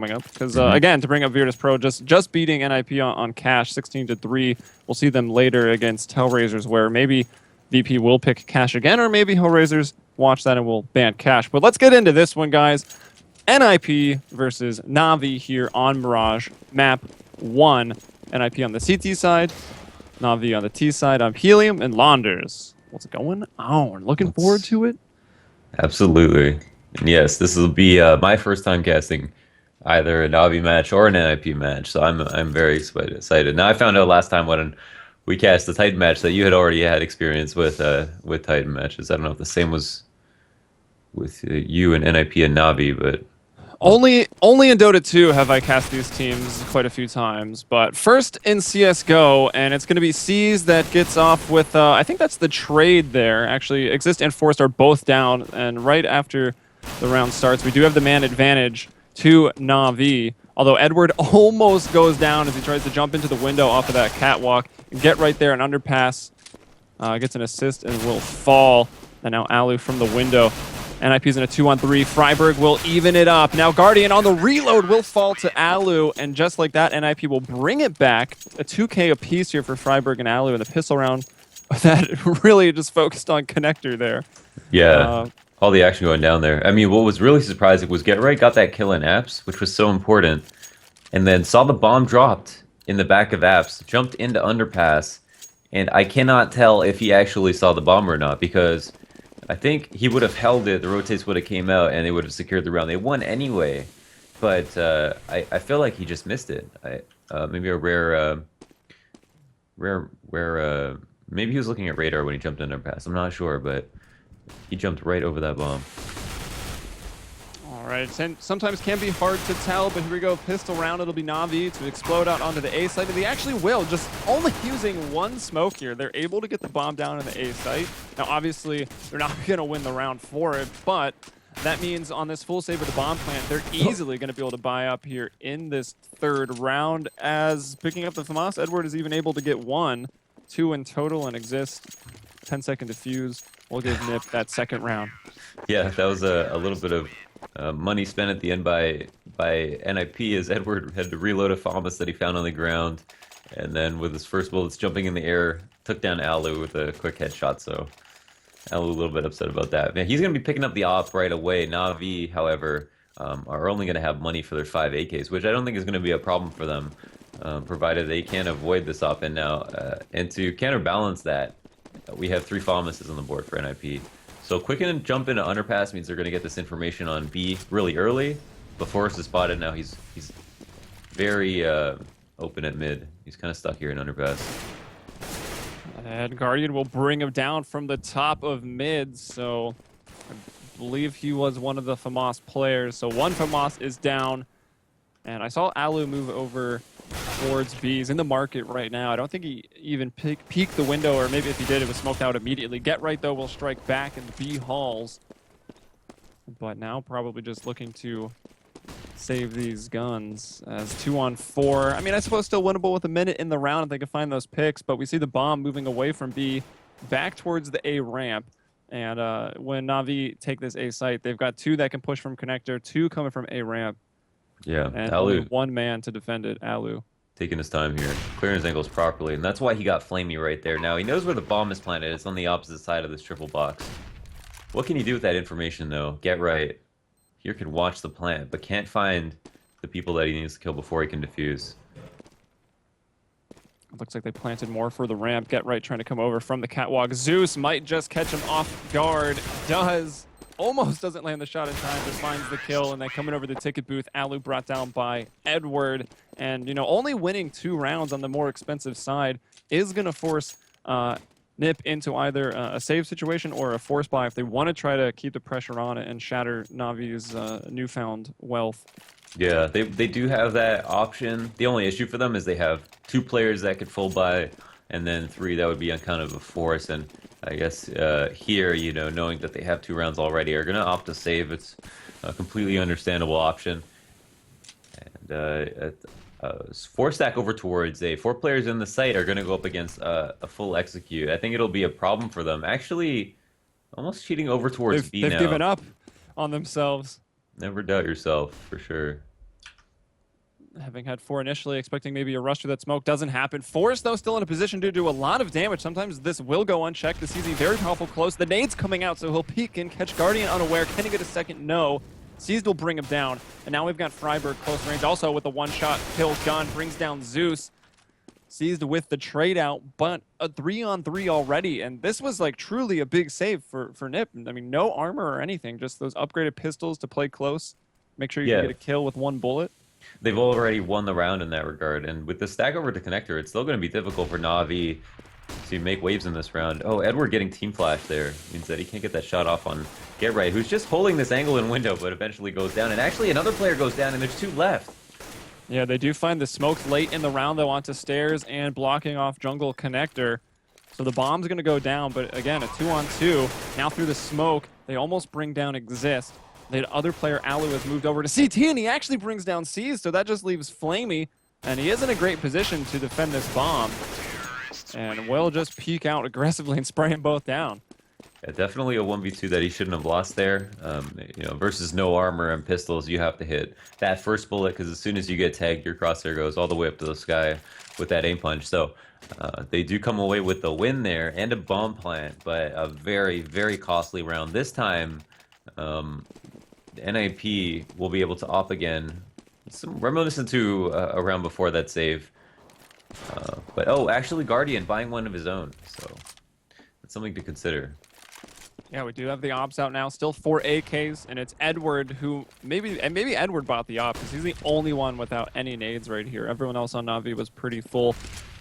coming up because again, to bring up Virtus Pro, just beating NIP on cash 16-3. We'll see them later against Hellraisers, where maybe VP will pick cash again, or maybe Hellraisers watch that and will ban cash. But let's get into this one, guys. NIP versus Na'Vi here on Mirage map 1. NIP on the CT side, Na'Vi on the T side. I'm Helium and Launders. What's going on? Looking forward to it. Absolutely. And yes, this will be my first time casting either a Na'Vi match or an NIP match, so I'm very excited. Now I found out last time when we cast the Titan match that you had already had experience with Titan matches. I don't know if the same was with you and NIP and Na'Vi, but only in Dota 2 have I cast these teams quite a few times, but first in CSGO, and it's going to be C's that gets off with, I think that's the trade there. Actually, Exist and Forced are both down, and right after the round starts, we do have the man advantage to Na'Vi, although Edward almost goes down as he tries to jump into the window off of that catwalk and get right there, an underpass, gets an assist and will fall, and now Alu from the window. NIP's in a 2-on-3. Freiburg will even it up. Now Guardian on the reload will fall to Alu, and just like that, NIP will bring it back. A 2K apiece here for Freiburg and Alu in the pistol round. That really just focused on connector there. Yeah, all the action going down there. I mean, what was really surprising was Get Right got that kill in Apps, which was so important, and then saw the bomb dropped in the back of Apps, jumped into Underpass, and I cannot tell if he actually saw the bomb or not, because I think he would have held it, the rotates would have came out, and they would have secured the round. They won anyway, but I feel like he just missed it. Maybe a maybe he was looking at radar when he jumped in Underpass. I'm not sure, but he jumped right over that bomb. All right, and sometimes can be hard to tell, but here we go. Pistol round, it'll be Na'Vi to explode out onto the A site, and they actually will, just only using one smoke here. They're able to get the bomb down in the A site. Now, obviously, they're not going to win the round for it, but that means on this full save with the bomb plant, they're easily going to be able to buy up here in this third round, as picking up the FAMAS, Edward is even able to get 1, 2 in total, and Exist. 10-second defuse will give Nip that second round. Yeah, that was a little bit of money spent at the end by NIP, as Edward had to reload a FAMAS that he found on the ground, and then with his first bullets jumping in the air, took down Alu with a quick headshot. So Alu a little bit upset about that. Man, he's going to be picking up the op right away. Na'Vi, however, are only going to have money for their 5 AKs, which I don't think is going to be a problem for them, provided they can avoid this op. And now, and to counterbalance that, we have 3 FAMASes on the board for NIP. So quick and jump into Underpass means they're going to get this information on B really early. But Forrest is spotted now. He's very open at mid. He's kind of stuck here in Underpass. And Guardian will bring him down from the top of mid. So I believe he was one of the FAMAS players. So 1 FAMAS is down. And I saw Alu move over towards B. He's in the market right now. I don't think he even peeked the window, or maybe if he did, it was smoked out immediately. Get Right, though, will strike back in the B halls. But now probably just looking to save these guns as 2-on-4. I mean, I suppose still winnable with a minute in the round if they can find those picks, but we see the bomb moving away from B back towards the A ramp. And when Na'Vi take this A site, they've got 2 that can push from connector, 2 coming from A ramp. Yeah, And Alu only 1 man to defend it, Alu. taking his time here, clearing his angles properly, and that's why he got flamey right there. Now he knows where the bomb is planted. It's on the opposite side of this triple box. What can he do with that information, though? Get Right here can watch the plant, but can't find the people that he needs to kill before he can defuse. Looks like they planted more for the ramp. Get Right trying to come over from the catwalk. Zeus might just catch him off guard. Does. Almost doesn't land the shot in time, but finds the kill. And then coming over the ticket booth, Alu brought down by Edward. And, you know, only winning 2 rounds on the more expensive side is going to force Nip into either a save situation or a force buy if they want to try to keep the pressure on it and shatter Navi's newfound wealth. Yeah, they do have that option. The only issue for them is they have 2 players that could full buy, and then 3 that would be on kind of a force. And I guess here, you know, knowing that they have 2 rounds already, are going to opt to save. It's a completely understandable option. And 4 stack over towards A. 4 players in the site are going to go up against a full execute. I think it'll be a problem for them. Actually, almost cheating over towards B now. They've given up on themselves. Never doubt yourself, for sure. having had 4 initially, expecting maybe a rush through that smoke. Doesn't happen. Forrest, though, still in a position to do a lot of damage. Sometimes this will go unchecked. The CZ very powerful close. The nade's coming out, so he'll peek and catch Guardian unaware. Can he get a second? No. Seized will bring him down. And now we've got Freiburg close range. Also with a one-shot kill gun, brings down Zeus. Seized with the trade out, but a 3-on-3 already. And this was like truly a big save for Nip. I mean, no armor or anything, just those upgraded pistols to play close. Make sure you can get a kill with 1 bullet. They've already won the round in that regard. And with the stack over to connector, it's still going to be difficult for Na'Vi to make waves in this round. Oh, Edward getting team flash there means that he can't get that shot off on Get Right, who's just holding this angle and window, but eventually goes down. And actually another player goes down, and there's 2 left. Yeah, they do find the smokes late in the round, though, onto stairs and blocking off jungle connector. So the bomb's going to go down, but again, a 2-on-2. Now through the smoke, they almost bring down Exist. The other player, Alu, has moved over to CT, and he actually brings down C's, so that just leaves Flamey, and he is in a great position to defend this bomb. And will just peek out aggressively and spray them both down. Yeah, definitely a 1v2 that he shouldn't have lost there. You know, versus no armor and pistols, you have to hit that first bullet, because as soon as you get tagged, your crosshair goes all the way up to the sky with that aim punch. So they do come away with the win there and a bomb plant, but a very, very costly round. This time, NIP will be able to op again. Some reminiscent to a round before that save. But oh, actually Guardian buying one of his own, so that's something to consider. Yeah, we do have the ops out now. Still 4 AKs, and it's Edward who maybe Edward bought the op because he's the only one without any nades right here. Everyone else on Na'Vi was pretty full,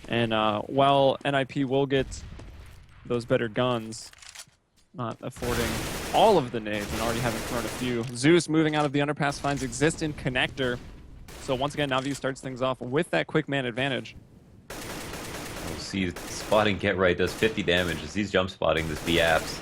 and while NIP will get those better guns, not affording all of the nades and already having thrown a few. Zeus moving out of the underpass finds Exist in connector. So once again, Na'Vi starts things off with that quick man advantage. We'll see, spotting Get Right does 50 damage as he's jump spotting this B-Apps.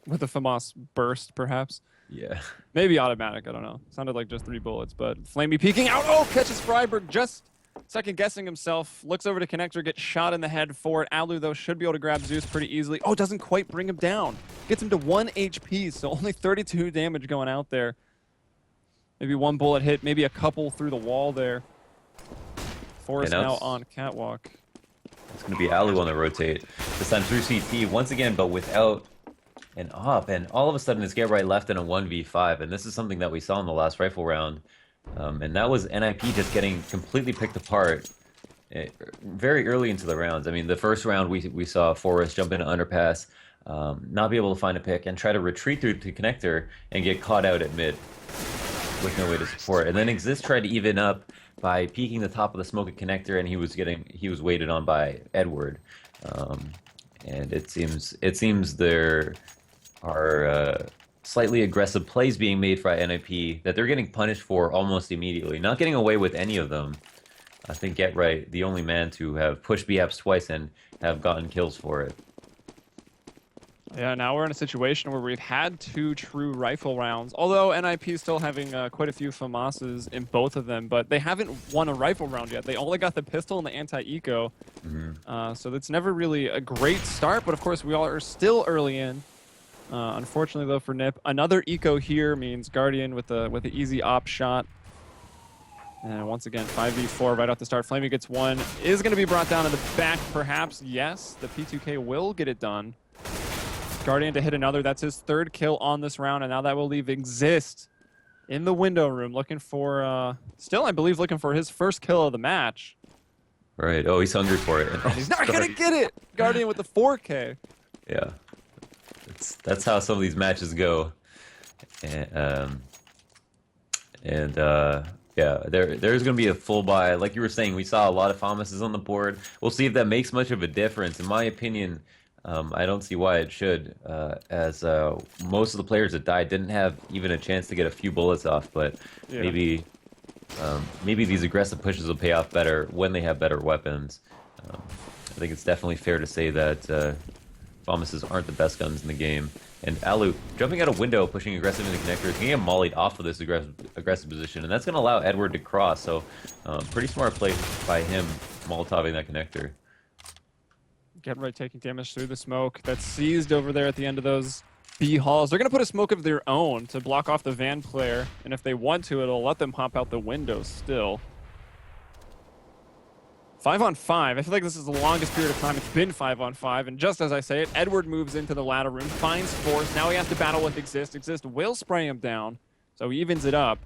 With a FAMAS burst, perhaps. Yeah. Maybe automatic, I don't know. Sounded like just 3 bullets, but Flamey peeking out. Oh, catches Freiburg, just second-guessing himself. Looks over to connector, gets shot in the head for it. Alu, though, should be able to grab Zeus pretty easily. Oh, doesn't quite bring him down. Gets him to 1 HP, so only 32 damage going out there. Maybe 1 bullet hit, maybe a couple through the wall there. Forrest now on catwalk. It's going to be Alu on the rotate. This time through CT once again, but without an op. And all of a sudden, it's Get Right left in a 1v5. And this is something that we saw in the last rifle round. And that was NIP just getting completely picked apart very early into the rounds. I mean, the first round, we saw Forrest jump into underpass, not be able to find a pick, and try to retreat through to connector and get caught out at mid with no way to support. And then Exist tried to even up by peeking the top of the smoke at connector, and he was weighted on by Edward. And it seems there are slightly aggressive plays being made by NIP that they're getting punished for almost immediately. Not getting away with any of them. I think Get Right, the only man to have pushed B-Apps twice and have gotten kills for it. Yeah, now we're in a situation where we've had 2 true rifle rounds, although NIP is still having quite a few FAMASs in both of them, but they haven't won a rifle round yet. They only got the pistol and the anti-eco, so that's never really a great start, but of course we all are still early in. Unfortunately, though, for Nip, another eco here means Guardian with the easy op shot. And once again, 5v4 right off the start. Flamey gets 1. Is going to be brought down in the back, perhaps. Yes, the P2K will get it done. Guardian to hit another. That's his 3rd kill on this round, and now that will leave Exist in the window room looking for, still, I believe, looking for his 1st kill of the match. Right. Oh, he's hungry for it. And he's not going to get it! Guardian with the 4K. Yeah. That's how some of these matches go. And yeah, there's going to be a full buy. Like you were saying, we saw a lot of FAMASs on the board. We'll see if that makes much of a difference. In my opinion, I don't see why it should, as most of the players that died didn't have even a chance to get a few bullets off. But yeah, maybe these aggressive pushes will pay off better when they have better weapons. I think it's definitely fair to say that FAMASs aren't the best guns in the game. And Alu, jumping out a window, pushing aggressive into connectors, can get mollied off of this aggressive position, and that's going to allow Edward to cross. So, pretty smart play by him, Molotoving that connector. Get Right taking damage through the smoke. That's seized over there at the end of those B halls. They're going to put a smoke of their own to block off the van player, and if they want to, it'll let them hop out the window still. 5-on-5. I feel like this is the longest period of time it's been 5-on-5, and just as I say it, Edward moves into the ladder room, finds Force. Now he has to battle with Exist. Exist will spray him down, so he evens it up,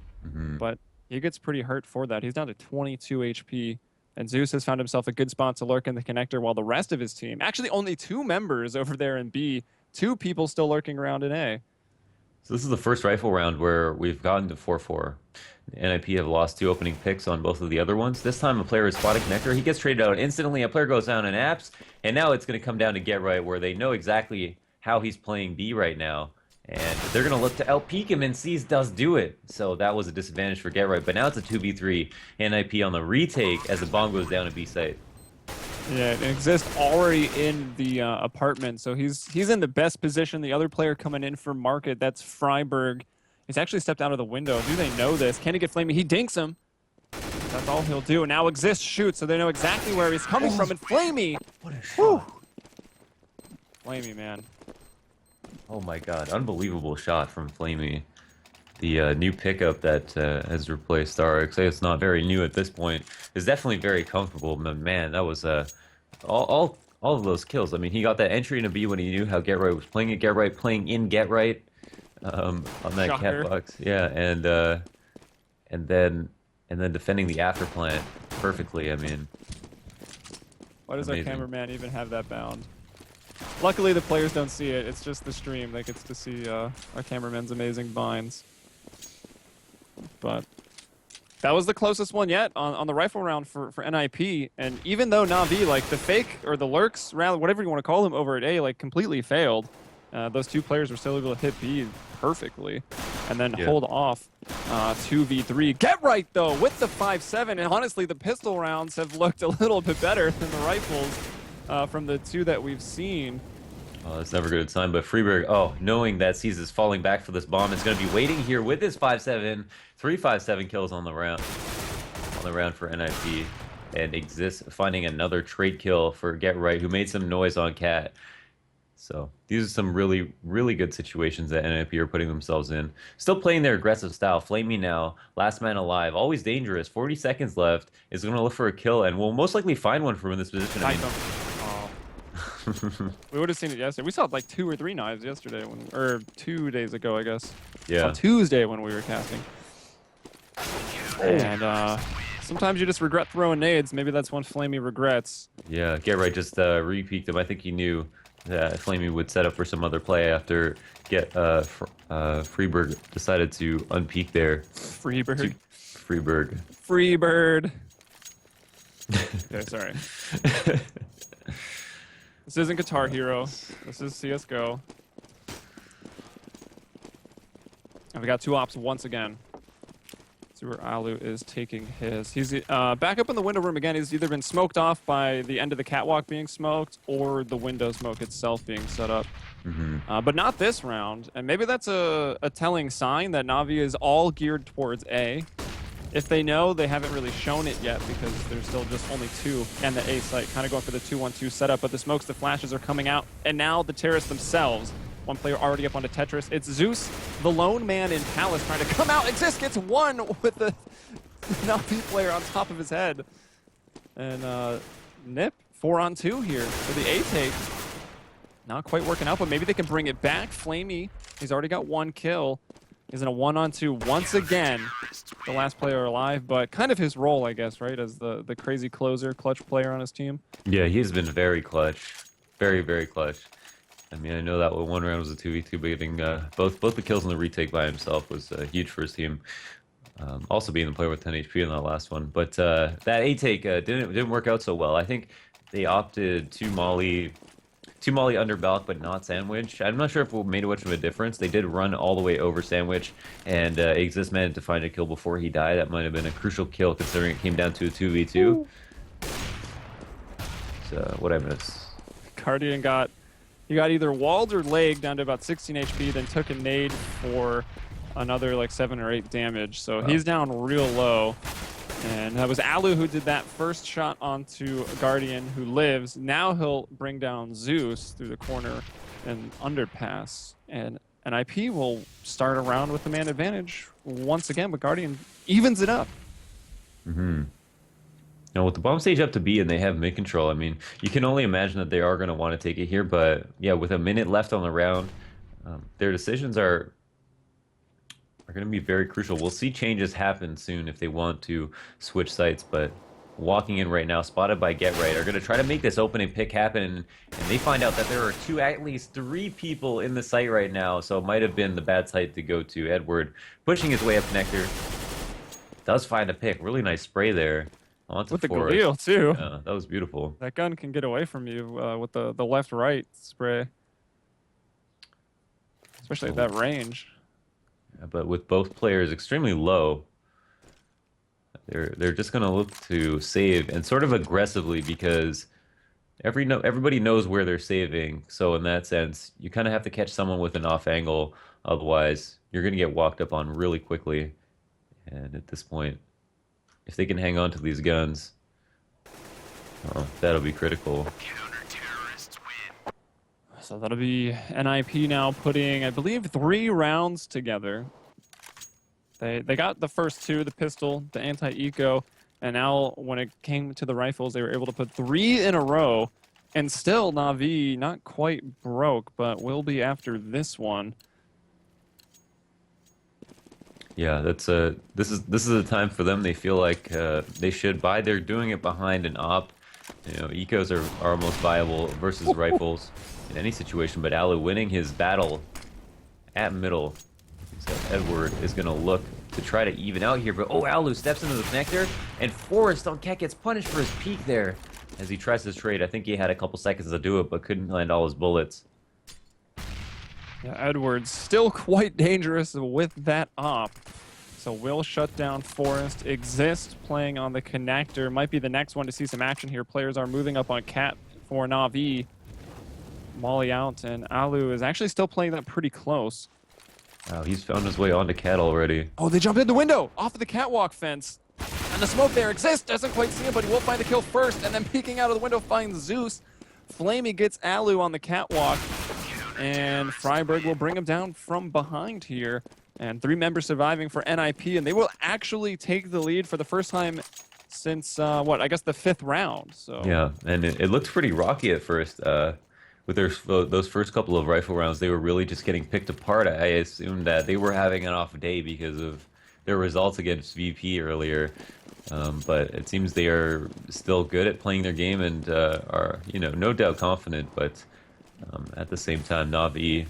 but he gets pretty hurt for that. He's down to 22 HP, and Zeus has found himself a good spot to lurk in the connector while the rest of his team, actually only 2 members over there in B, 2 people still lurking around in A. So this is the first rifle round where we've gotten to 4-4. NIP have lost 2 opening picks on both of the other ones. This time a player is spotting connector. He gets traded out instantly. A player goes down in apps. And now it's going to come down to get right, where they know exactly how he's playing B right now. And they're going to look to outpeak him, and C's does do it. So that was a disadvantage for get right. But now it's a 2v3. NIP on the retake as the bomb goes down at B site. Yeah, and Exist already in the apartment, so he's in the best position. The other player coming in for market, that's Freiberg. He's actually stepped out of the window. Do they know this? Can he get Flamey? He dinks him. That's all he'll do. Now Exist shoots, so they know exactly where he's coming from. And Flamey! What a shot. Flamey, man. Oh my god, unbelievable shot from Flamey. The new pickup that has replaced RX. It's not very new at this point. It's definitely very comfortable, but man, that was all of those kills. I mean, he got that entry into B when he knew how Get Right was playing it. Get Right playing in Get Right on that Shocker. catbox. Yeah, and then defending the after plant perfectly. I mean, Why does amazing. our cameraman even have that bound? Luckily, the players don't see it. It's just the stream that gets to see our cameraman's amazing vines. But that was the closest one yet on the rifle round for NIP. And even though Na'Vi, like the fake or the lurks, rather whatever you want to call them over at A, like completely failed, those 2 players were still able to hit B perfectly and then hold off 2v3. Get right, though, with the 5.7. And honestly, the pistol rounds have looked a little bit better than the rifles from the 2 that we've seen. Oh, that's never a good sign, but Freeberg, knowing that C's is falling back for this bomb, is going to be waiting here with his 5.7. 3 5.7 kills on the round for NIP, and Exist finding another trade kill for Get Right, who made some noise on Cat. So these are some really, really good situations that NIP are putting themselves in. Still playing their aggressive style. Flamey now, last man alive, always dangerous. 40 seconds left, is going to look for a kill, and will most likely find one from in this position. We would have seen it yesterday. We saw like 2 or 3 knives yesterday, or 2 days ago, I guess. Yeah. On Tuesday when we were casting. And sometimes you just regret throwing nades. Maybe that's one Flamey regrets. Yeah, Get Right just re-peeked him. I think he knew that Flamey would set up for some other play after Freeberg decided to unpeak there. Freebird. Freeberg. Freebird. Okay, sorry. This isn't Guitar Hero. This is CSGO. And we got 2 ops once again. See where Alu is taking his. He's back up in the window room again. He's either been smoked off by the end of the catwalk being smoked or the window smoke itself being set up. But not this round. And maybe that's a telling sign that Na'Vi is all geared towards A. If they know, they haven't really shown it yet because there's still just only 2 and the A site, kind of going for the 2-1-2 setup, but the smokes, the flashes are coming out, and now the terrorists themselves. One player already up onto Tetris. It's Zeus, the lone man in Palace, trying to come out. Exist gets 1 with the Na'Vi player on top of his head. And Nip, 4-on-2 here for the A take. Not quite working out, but maybe they can bring it back. Flamey, he's already got 1 kill. He's in a 1-on-2 once again. The last player alive, but kind of his role, I guess, right? As the crazy closer, clutch player on his team. Yeah, he's been very clutch. Very, very clutch. I mean, I know that one round was a 2v2, but getting both the kills and the retake by himself was huge for his team. Also being the player with 10 HP in that last one. But that A-take didn't work out so well. I think they opted to Molly under Balk, but not Sandwich. I'm not sure if it made much of a difference. They did run all the way over Sandwich, and Exist managed to find a kill before he died. That might have been a crucial kill, considering it came down to a 2v2. Ooh. So, what I miss? Guardian got either walled or legged down to about 16 HP, then took a nade for another like 7 or 8 damage. So he's down real low. And that was Alu who did that first shot onto Guardian, who lives. Now he'll bring down Zeus through the corner an underpass, and NIP will start around with the man advantage once again, but Guardian evens it up. Now, with the bomb stage up to B and they have mid control, I mean, you can only imagine that they are going to want to take it here. But yeah, with a minute left on the round, their decisions are going to be very crucial. We'll see changes happen soon if they want to switch sites. But walking in right now, spotted by Get Right, are going to try to make this opening pick happen. And they find out that there are at least three people in the site right now. So it might have been the bad site to go to. Edward pushing his way up connector. Does find a pick. Really nice spray there. With the Galil, too. Yeah, that was beautiful. That gun can get away from you with the left-right spray. Especially at that range. Yeah, but with both players extremely low, they're just going to look to save, and sort of aggressively, because everybody knows where they're saving. So in that sense, you kind of have to catch someone with an off angle. Otherwise, you're going to get walked up on really quickly. And at this point, if they can hang on to these guns, that'll be critical. So that'll be NIP now putting, I believe, 3 rounds together. They got the first 2, the pistol, the anti-eco, and now when it came to the rifles, they were able to put 3 in a row. And still, Na'Vi not quite broke, but will be after this one. Yeah, this is a time for them. They feel like they should buy. They're doing it behind an op. You know, ecos are almost viable versus rifles in any situation. But Alu winning his battle at middle. So Edward is going to look to try to even out here. But Alu steps into the connector, and Forrest on Cat gets punished for his peek there as he tries to trade. I think he had a couple seconds to do it, but couldn't land all his bullets. Yeah, Edwards still quite dangerous with that op. So will shut down Forest. Exist playing on the connector. Might be the next one to see some action here. Players are moving up on Cat for Na'Vi. Molly out, and Alu is actually still playing that pretty close. Wow, he's found his way onto Cat already. Oh, they jumped in the window off of the catwalk fence. And the smoke there. Exist doesn't quite see him, but he will find the kill first. And then peeking out of the window finds Zeus. Flamey gets Alu on the catwalk. And Freiburg will bring him down from behind here. And 3 members surviving for NIP, and they will actually take the lead for the first time since, I guess the 5th round. So yeah, and it looked pretty rocky at first. With those first couple of rifle rounds, they were really just getting picked apart. I assumed that they were having an off day because of their results against VP earlier. But it seems they are still good at playing their game and are, no doubt confident. But at the same time, Na'Vi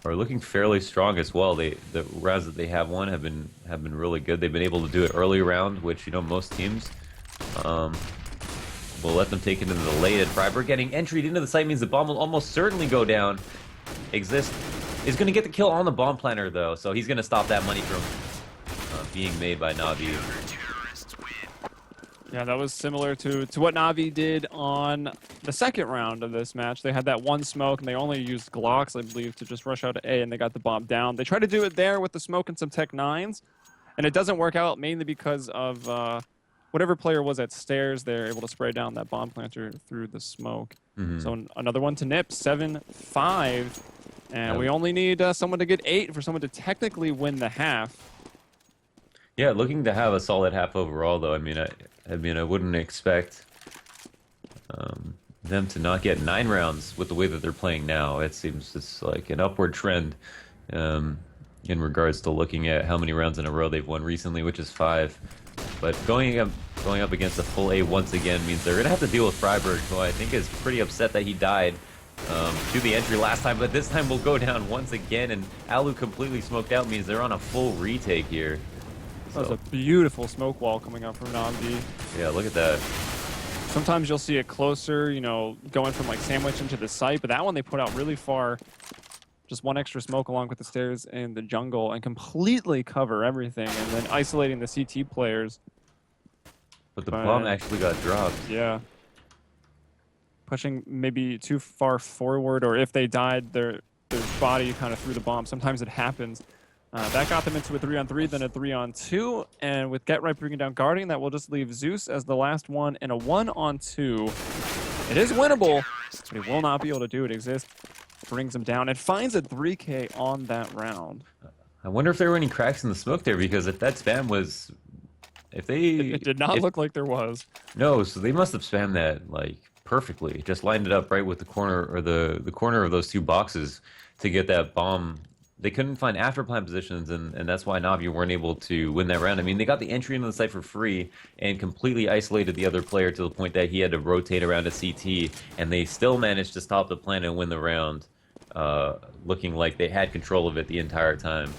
are looking fairly strong as well. The rounds that they have won have been really good. They've been able to do it early round, which most teams will let them take it into the late. And Freiburg getting entry into the site means the bomb will almost certainly go down. Exist is going to get the kill on the bomb planter though, so he's going to stop that money from being made by Na'Vi. Yeah, that was similar to what Na'Vi did on the 2nd round of this match. They had that one smoke, and they only used Glocks, I believe, to just rush out to A, and they got the bomb down. They tried to do it there with the smoke and some Tech 9s, and it doesn't work out mainly because of whatever player was at stairs. They're able to spray down that bomb planter through the smoke. So another one to nip, 7-5, and we only need someone to get 8 for someone to technically win the half. Yeah, looking to have a solid half overall, though. I mean, I wouldn't expect them to not get 9 rounds with the way that they're playing now. It seems it's like an upward trend in regards to looking at how many rounds in a row they've won recently, which is 5. But going up against a full A once again means they're going to have to deal with Freiburg, who I think is pretty upset that he died to the entry last time, but this time will go down once again, and Alu completely smoked out means they're on a full retake here. That was a beautiful smoke wall coming out from Na'Vi. Yeah, look at that. Sometimes you'll see it closer, going from like sandwich into the site, but that one they put out really far. Just one extra smoke along with the stairs and the jungle and completely cover everything, and then isolating the CT players. But the bomb actually got dropped. Yeah. Pushing maybe too far forward, or if they died, their body kind of threw the bomb. Sometimes it happens. That got them into a 3-on-3, then a 3-on-2, and with Get Right bringing down Guardian, that will just leave Zeus as the last one in a 1-on-2. It is winnable, But he will not be able to do it. Exist brings him down and finds a 3K on that round. I wonder if there were any cracks in the smoke there, because if that spam was, if they, It did not if look like there was. no, so they must have spammed that like perfectly. Just lined it up right with the corner, or the corner of those two boxes to get that bomb. They couldn't find after plant positions, and that's why Navi weren't able to win that round. I mean, they got the entry into the site for free and completely isolated the other player to the point that he had to rotate around to CT, and they still managed to stop the plant and win the round, looking like they had control of it the entire time.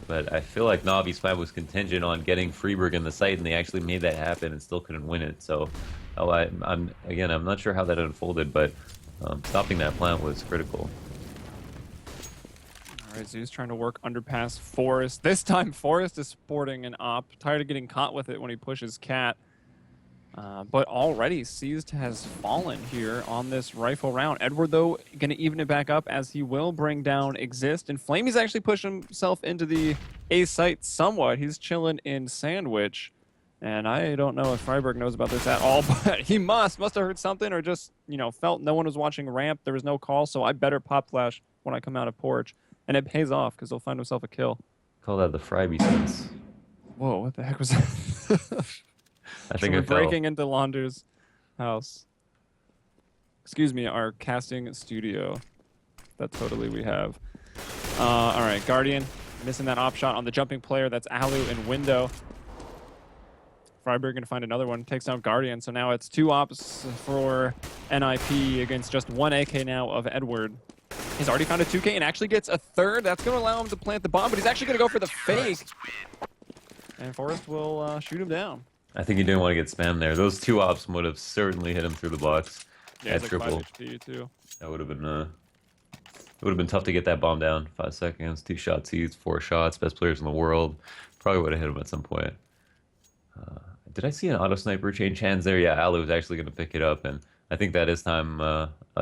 But I feel like Navi's plan was contingent on getting Freeberg in the site, and they actually made that happen and still couldn't win it. So, I'm not sure how that unfolded, but stopping that plant was critical. All right, Zeus trying to work underpass Forest. This time, Forest is sporting an op. Tired of getting caught with it when he pushes Cat. But already, Seized has fallen here on this rifle round. Edward, though, going to even it back up as he will bring down Exist. And Flamey's actually pushed himself into the A site somewhat. He's chilling in Sandwich. And I don't know if Freiburg knows about this at all, but he must have heard something, or just, felt no one was watching ramp. There was no call, so I better pop flash when I come out of porch. And it pays off because he'll find himself a kill. Call that the Fryby sense. Whoa, what the heck was that? I think we're it fell. breaking into Launders' house. Excuse me, our casting studio. That totally we have. All right, Guardian missing that op shot on the jumping player. That's Alu in window. Freiburg going to find another one. Takes down Guardian. So now it's 2 ops for NIP against just 1 AK now of Edward. He's already found a 2K and actually gets a third. That's going to allow him to plant the bomb, but he's actually going to go for the fake. And Forrest will shoot him down. I think he didn't want to get spammed there. Those 2 ops would have certainly hit him through the box. Yeah, it's like triple. 5 HP too. That would have been it would have been tough to get that bomb down. 5 seconds, 2 shots each, 4 shots, best players in the world. Probably would have hit him at some point. Did I see an auto sniper change hands there? Yeah, Alu was actually going to pick it up, and I think that is time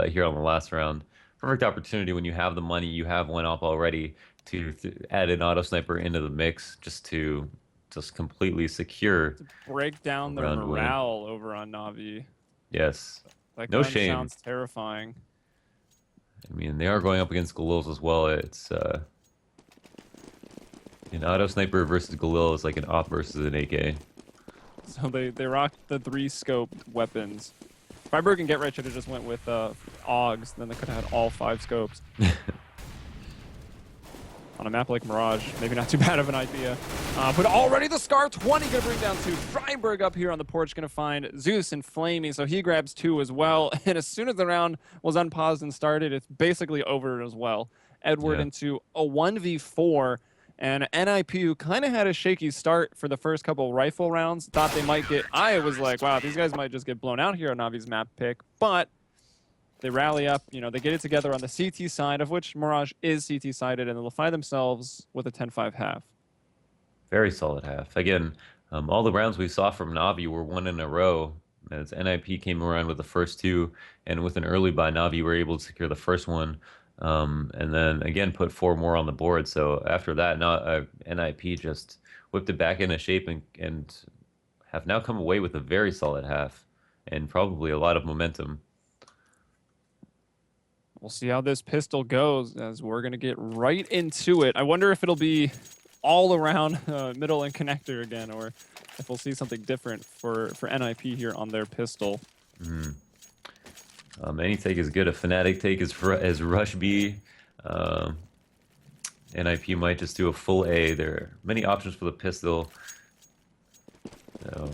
here on the last round. Perfect opportunity when you have the money, you have 1 op already, to add an auto sniper into the mix, just to completely secure. To break down the morale over on Navi. Yes. That no gun shame. Sounds terrifying. I mean, they are going up against Galils as well. It's an auto sniper versus Galil is like an op versus an AK. So they rocked the 3-scoped weapons. Freiburg and Get Right should have just went with AUGs, then they could have had all 5 scopes. On a map like Mirage, maybe not too bad of an idea. But already the Scar 20 gonna bring down 2. Freiburg up here on the porch gonna find Zeus and Flamey, so he grabs 2 as well. And as soon as the round was unpaused and started, it's basically over as well. Edward into a 1v4. And NIP, who kind of had a shaky start for the first couple rifle rounds, thought they might get... I was like, wow, these guys might just get blown out here on Navi's map pick. But they rally up, they get it together on the CT side, of which Mirage is CT-sided, and they'll find themselves with a 10-5 half. Very solid half. Again, all the rounds we saw from Navi were 1 in a row, as NIP came around with the first 2, and with an early buy, Navi were able to secure the first one. And then again put 4 more on the board. So after that, NIP just whipped it back into shape and have now come away with a very solid half and probably a lot of momentum. We'll see how this pistol goes, as we're going to get right into it. I wonder if it'll be all around middle and connector again, or if we'll see something different for NIP here on their pistol. Any take is good. A Fnatic take is Rush B. NIP might just do a full A. There are many options for the pistol. So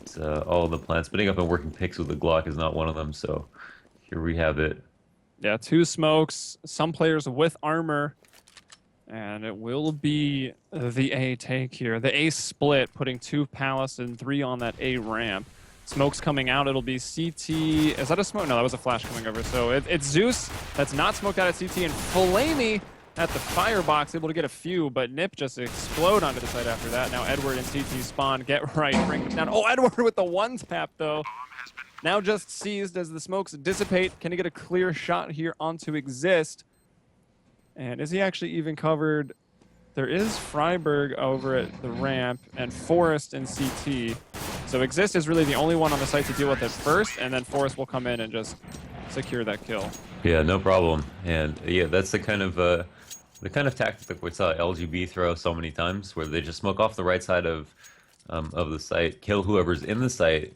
it's all the plans. Splitting up and working picks with the Glock is not one of them. So here we have it. Yeah, 2 smokes, some players with armor, and it will be the A take here. The A split, putting 2 Palace and 3 on that A ramp. Smoke's coming out. It'll be CT. Is that a smoke? No, that was a flash coming over. So it's Zeus that's not smoked out at CT, and Flamey at the firebox, able to get a few, but Nip just explode onto the site after that. Now Edward and CT spawn. Get Right, bring them down. Oh, Edward with the 1-tap, though. Now just seized as the smokes dissipate. Can he get a clear shot here onto Exist? And is he actually even covered? There is Freiburg over at the ramp and Forrest and CT. So Exist is really the only one on the site to deal with it first, and then Forest will come in and just secure that kill. Yeah, no problem. And yeah, that's the kind of tactic that we saw LGB throw so many times, where they just smoke off the right side of the site, kill whoever's in the site,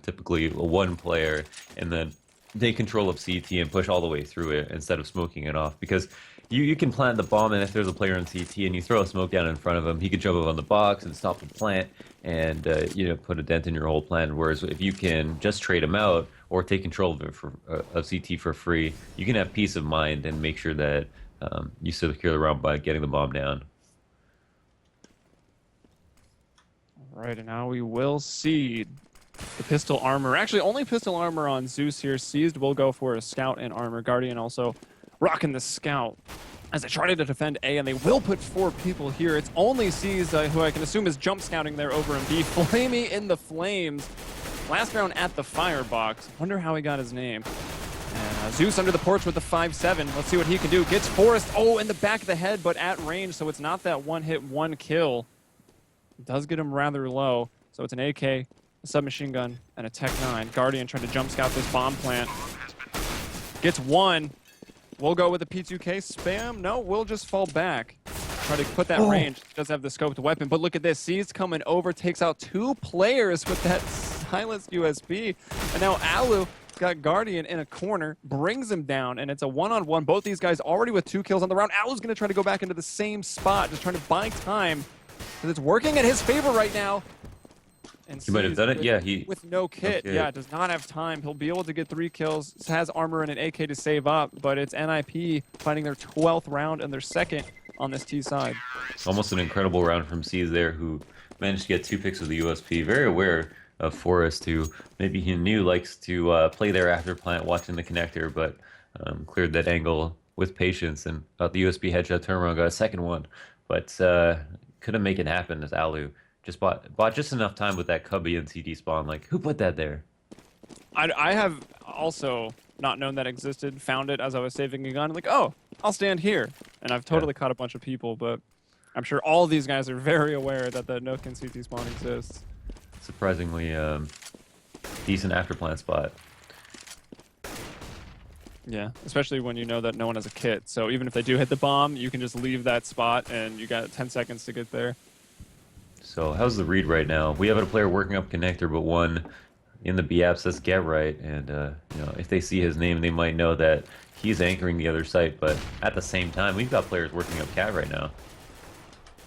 typically one player, and then take control of CT and push all the way through it instead of smoking it off. Because you can plant the bomb, and if there's a player in CT and you throw a smoke down in front of him, he can jump up on the box and stop the plant and put a dent in your whole plan. Whereas if you can just trade him out or take control of it of CT for free, you can have peace of mind and make sure that you secure the round by getting the bomb down. All right, and now we will see the pistol armor. Actually, only pistol armor on Zeus here. Seized will go for a scout and armor. Guardian also rocking the scout as they try to defend A, and they will put 4 people here. It's only Seized, who I can assume is jump scouting there over in B. Flamey in the flames. Last round at the firebox. Wonder how he got his name. And Zeus under the porch with the 5-7. Let's see what he can do. Gets Forest, in the back of the head, but at range, so it's not that one hit, one kill. It does get him rather low. So it's an AK, a submachine gun, and a Tech 9. Guardian trying to jump scout this bomb plant. Gets one. We'll go with the P2K spam. No, we'll just fall back. Try to put that range. Does have the scoped weapon, but look at this. Seized coming over, takes out 2 players with that silenced USB. And now Alu got Guardian in a corner, brings him down, and it's a one-on-one. Both these guys already with 2 kills on the round. Alu's going to try to go back into the same spot, just trying to buy time, because it's working in his favor right now. And he might have done it. Yeah, with no kit. Okay. Yeah, does not have time. He'll be able to get 3 kills. Has armor and an AK to save up, but it's NIP fighting their 12th round and their 2nd on this T side. Almost an incredible round from C's there, who managed to get 2 picks with the USP. Very aware of Forrest, who maybe he knew likes to play there after plant, watching the connector, but cleared that angle with patience and got the USB headshot turnaround, got a 2nd one, but couldn't make it happen as Alu just bought just enough time with that Cubby and CD spawn. Like, who put that there? I have also not known that existed, found it as I was saving a gun, like, oh, I'll stand here. And I've totally caught a bunch of people, but I'm sure all of these guys are very aware that the Nook and CT spawn exists. Surprisingly decent after plant spot. Yeah, especially when you know that no one has a kit. So even if they do hit the bomb, you can just leave that spot and you got 10 seconds to get there. So how's the read right now? We have a player working up connector, but one in the B app says get right, and if they see his name, they might know that he's anchoring the other site. But at the same time, we've got players working up cat right now.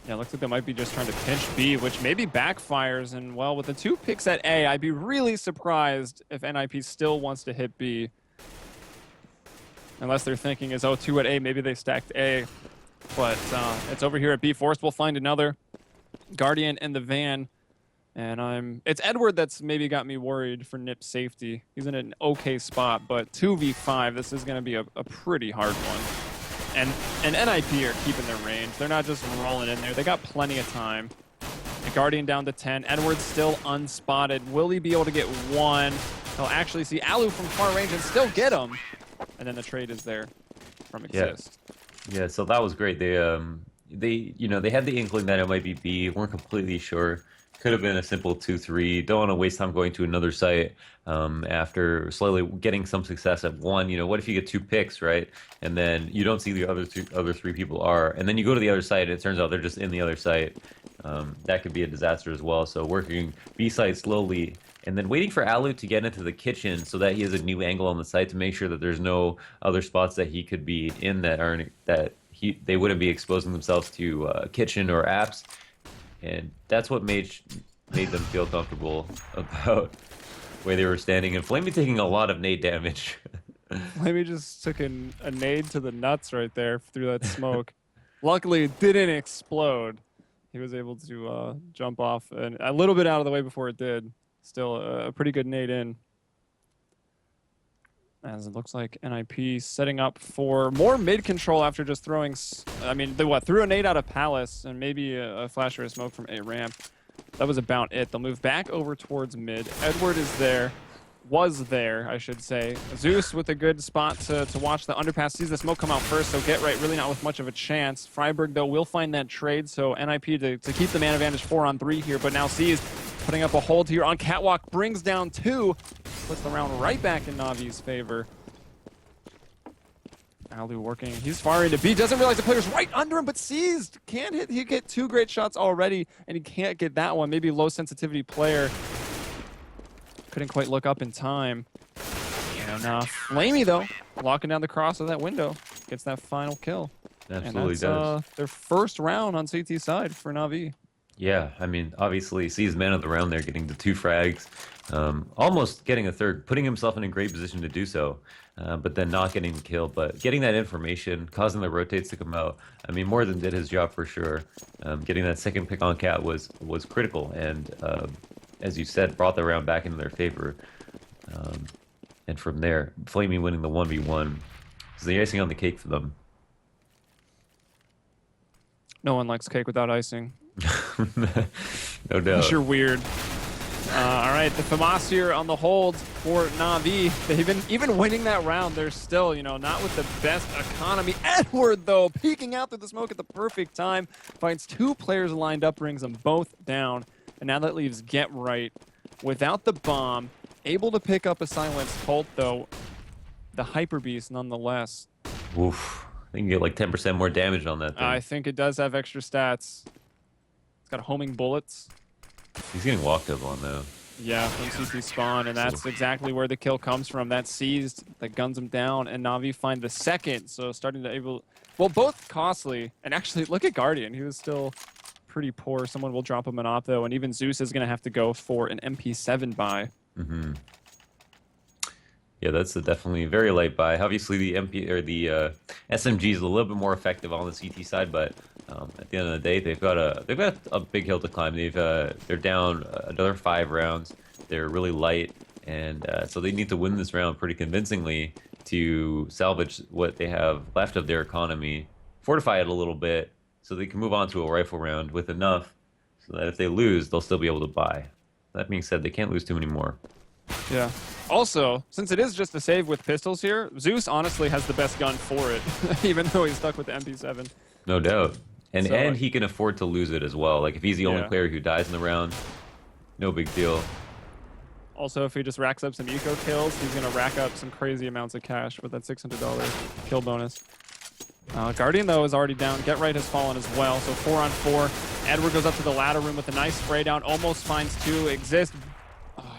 Yeah, looks like they might be just trying to pinch B, which maybe backfires. And well, with the 2 picks at A, I'd be really surprised if NIP still wants to hit B. Unless they're thinking is, 2 at A, maybe they stacked A. But it's over here at B. Forest will find another. Guardian in the van. And it's Edward that's maybe got me worried for Nip's safety. He's in an okay spot, but 2v5, this is going to be a pretty hard one. And NIP are keeping their range. They're not just rolling in there. They got plenty of time. The Guardian down to 10. Edward's still unspotted. Will he be able to get 1? He'll actually see Alu from far range and still get him. And then the trade is there from Exist. Yeah, so that was great. They had the inkling that it might be B. Weren't completely sure. Could have been a simple 2-3. Don't want to waste time going to another site after slowly getting some success at 1. What if you get 2 picks, right? And then you don't see the other 3 people are. And then you go to the other site, and it turns out they're just in the other site. That could be a disaster as well. So working B site slowly, and then waiting for Alu to get into the kitchen so that he has a new angle on the site to make sure that there's no other spots that he could be in they wouldn't be exposing themselves to kitchen or apps. And that's what made them feel comfortable about where they were standing. And Flamey taking a lot of nade damage. Flamey just took a nade to the nuts right there through that smoke. Luckily, it didn't explode. He was able to jump off and a little bit out of the way before it did. Still a pretty good nade in. As it looks like NIP setting up for more mid control after just throwing, they threw a nade out of Palace and maybe a flash or a smoke from A ramp. That was about it. They'll move back over towards mid. Edward is there, was there, I should say. Zeus with a good spot to watch the underpass, sees the smoke come out first, so get right, really not with much of a chance. Freiburg, though, will find that trade, so NIP to keep the man advantage 4-on-3 here, but now sees putting up a hold here on Catwalk, brings down 2, puts the round right back in Navi's favor. Alu working, he's far into B, doesn't realize the player's right under him, but seized. Can't hit, he get 2 great shots already, and he can't get that one. Maybe low sensitivity player. Couldn't quite look up in time. And Flamey, though, locking down the cross of that window, gets that final kill. Absolutely and that's, their first round on CT side for Na'Vi. Yeah, I mean, obviously, sees man of the round there, getting the 2 frags, almost getting a third, putting himself in a great position to do so, but then not getting the kill, but getting that information, causing the rotates to come out. I mean, more than did his job for sure. Getting that second pick on Cat was critical, and as you said, brought the round back into their favor. And from there, Flamey winning the 1v1 is the icing on the cake for them. No one likes cake without icing. No doubt. You're weird. All right, the FAMAS here on the hold for Na'Vi. They've even winning that round. They're still, you know, not with the best economy. Edward, though, peeking out through the smoke at the perfect time. Finds 2 players lined up, brings them both down. And now that leaves Get Right without the bomb. Able to pick up a silenced Colt, though. The Hyper Beast, nonetheless. Oof. I think you get like 10% more damage on that thing. I think it does have extra stats. It's got homing bullets. He's getting walked up on, though. Yeah, from CT spawn, and that's exactly where the kill comes from. That seized, that guns him down, and Na'Vi find the second, so starting to able... Well, both costly, and actually, look at Guardian. He was still pretty poor. Someone will drop him an op, though, and even Zeus is going to have to go for an MP7 buy. Mm-hmm. Yeah, that's a definitely very light buy. Obviously, the MP or the SMG is a little bit more effective on the CT side, but at the end of the day, they've got a big hill to climb. They're down another 5 rounds. They're really light, and so they need to win this round pretty convincingly to salvage what they have left of their economy, fortify it a little bit, so they can move on to a rifle round with enough, so that if they lose, they'll still be able to buy. That being said, they can't lose too many more. Yeah. Also, since it is just a save with pistols here, Zeus honestly has the best gun for it, even though he's stuck with the MP7. No doubt. And So, and he can afford to lose it as well. Like, if he's the only player who dies in the round, no big deal. Also, if he just racks up some eco kills, he's going to rack up some crazy amounts of cash with that $600 kill bonus. Guardian, though, is already down. Get Right has fallen as well, so 4 on 4. Edward goes up to the ladder room with a nice spray down, almost finds 2. Exist.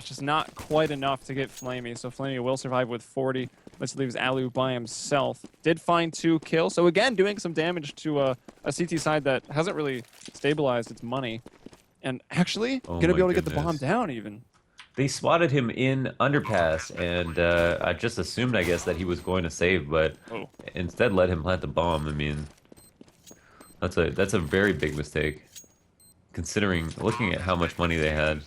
Just not quite enough to get Flamey, so Flamey will survive with 40. This leaves Alu by himself. Did find 2 kills, so again, doing some damage to a CT side that hasn't really stabilized its money. And actually, going to be able to get the bomb down even. They spotted him in underpass, and I just assumed, I guess, that he was going to save, but instead let him plant the bomb. I mean, that's a very big mistake, considering, looking at how much money they had.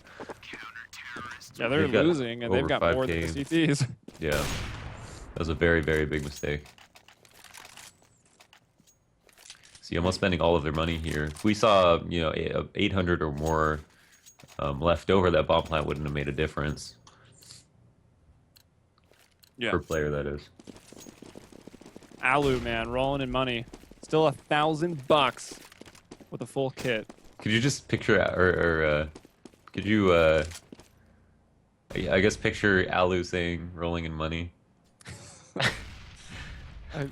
Yeah, they're losing, and they've got more than the CTs. Yeah, that was a very, very big mistake. See, almost spending all of their money here. If we saw, you know, 800 or more left over, that bomb plant wouldn't have made a difference. Yeah. Per player, that is. Alu, man, rolling in money. Still $1,000 with a full kit. Could you just picture, or could you, I guess picture Alu saying "rolling in money"?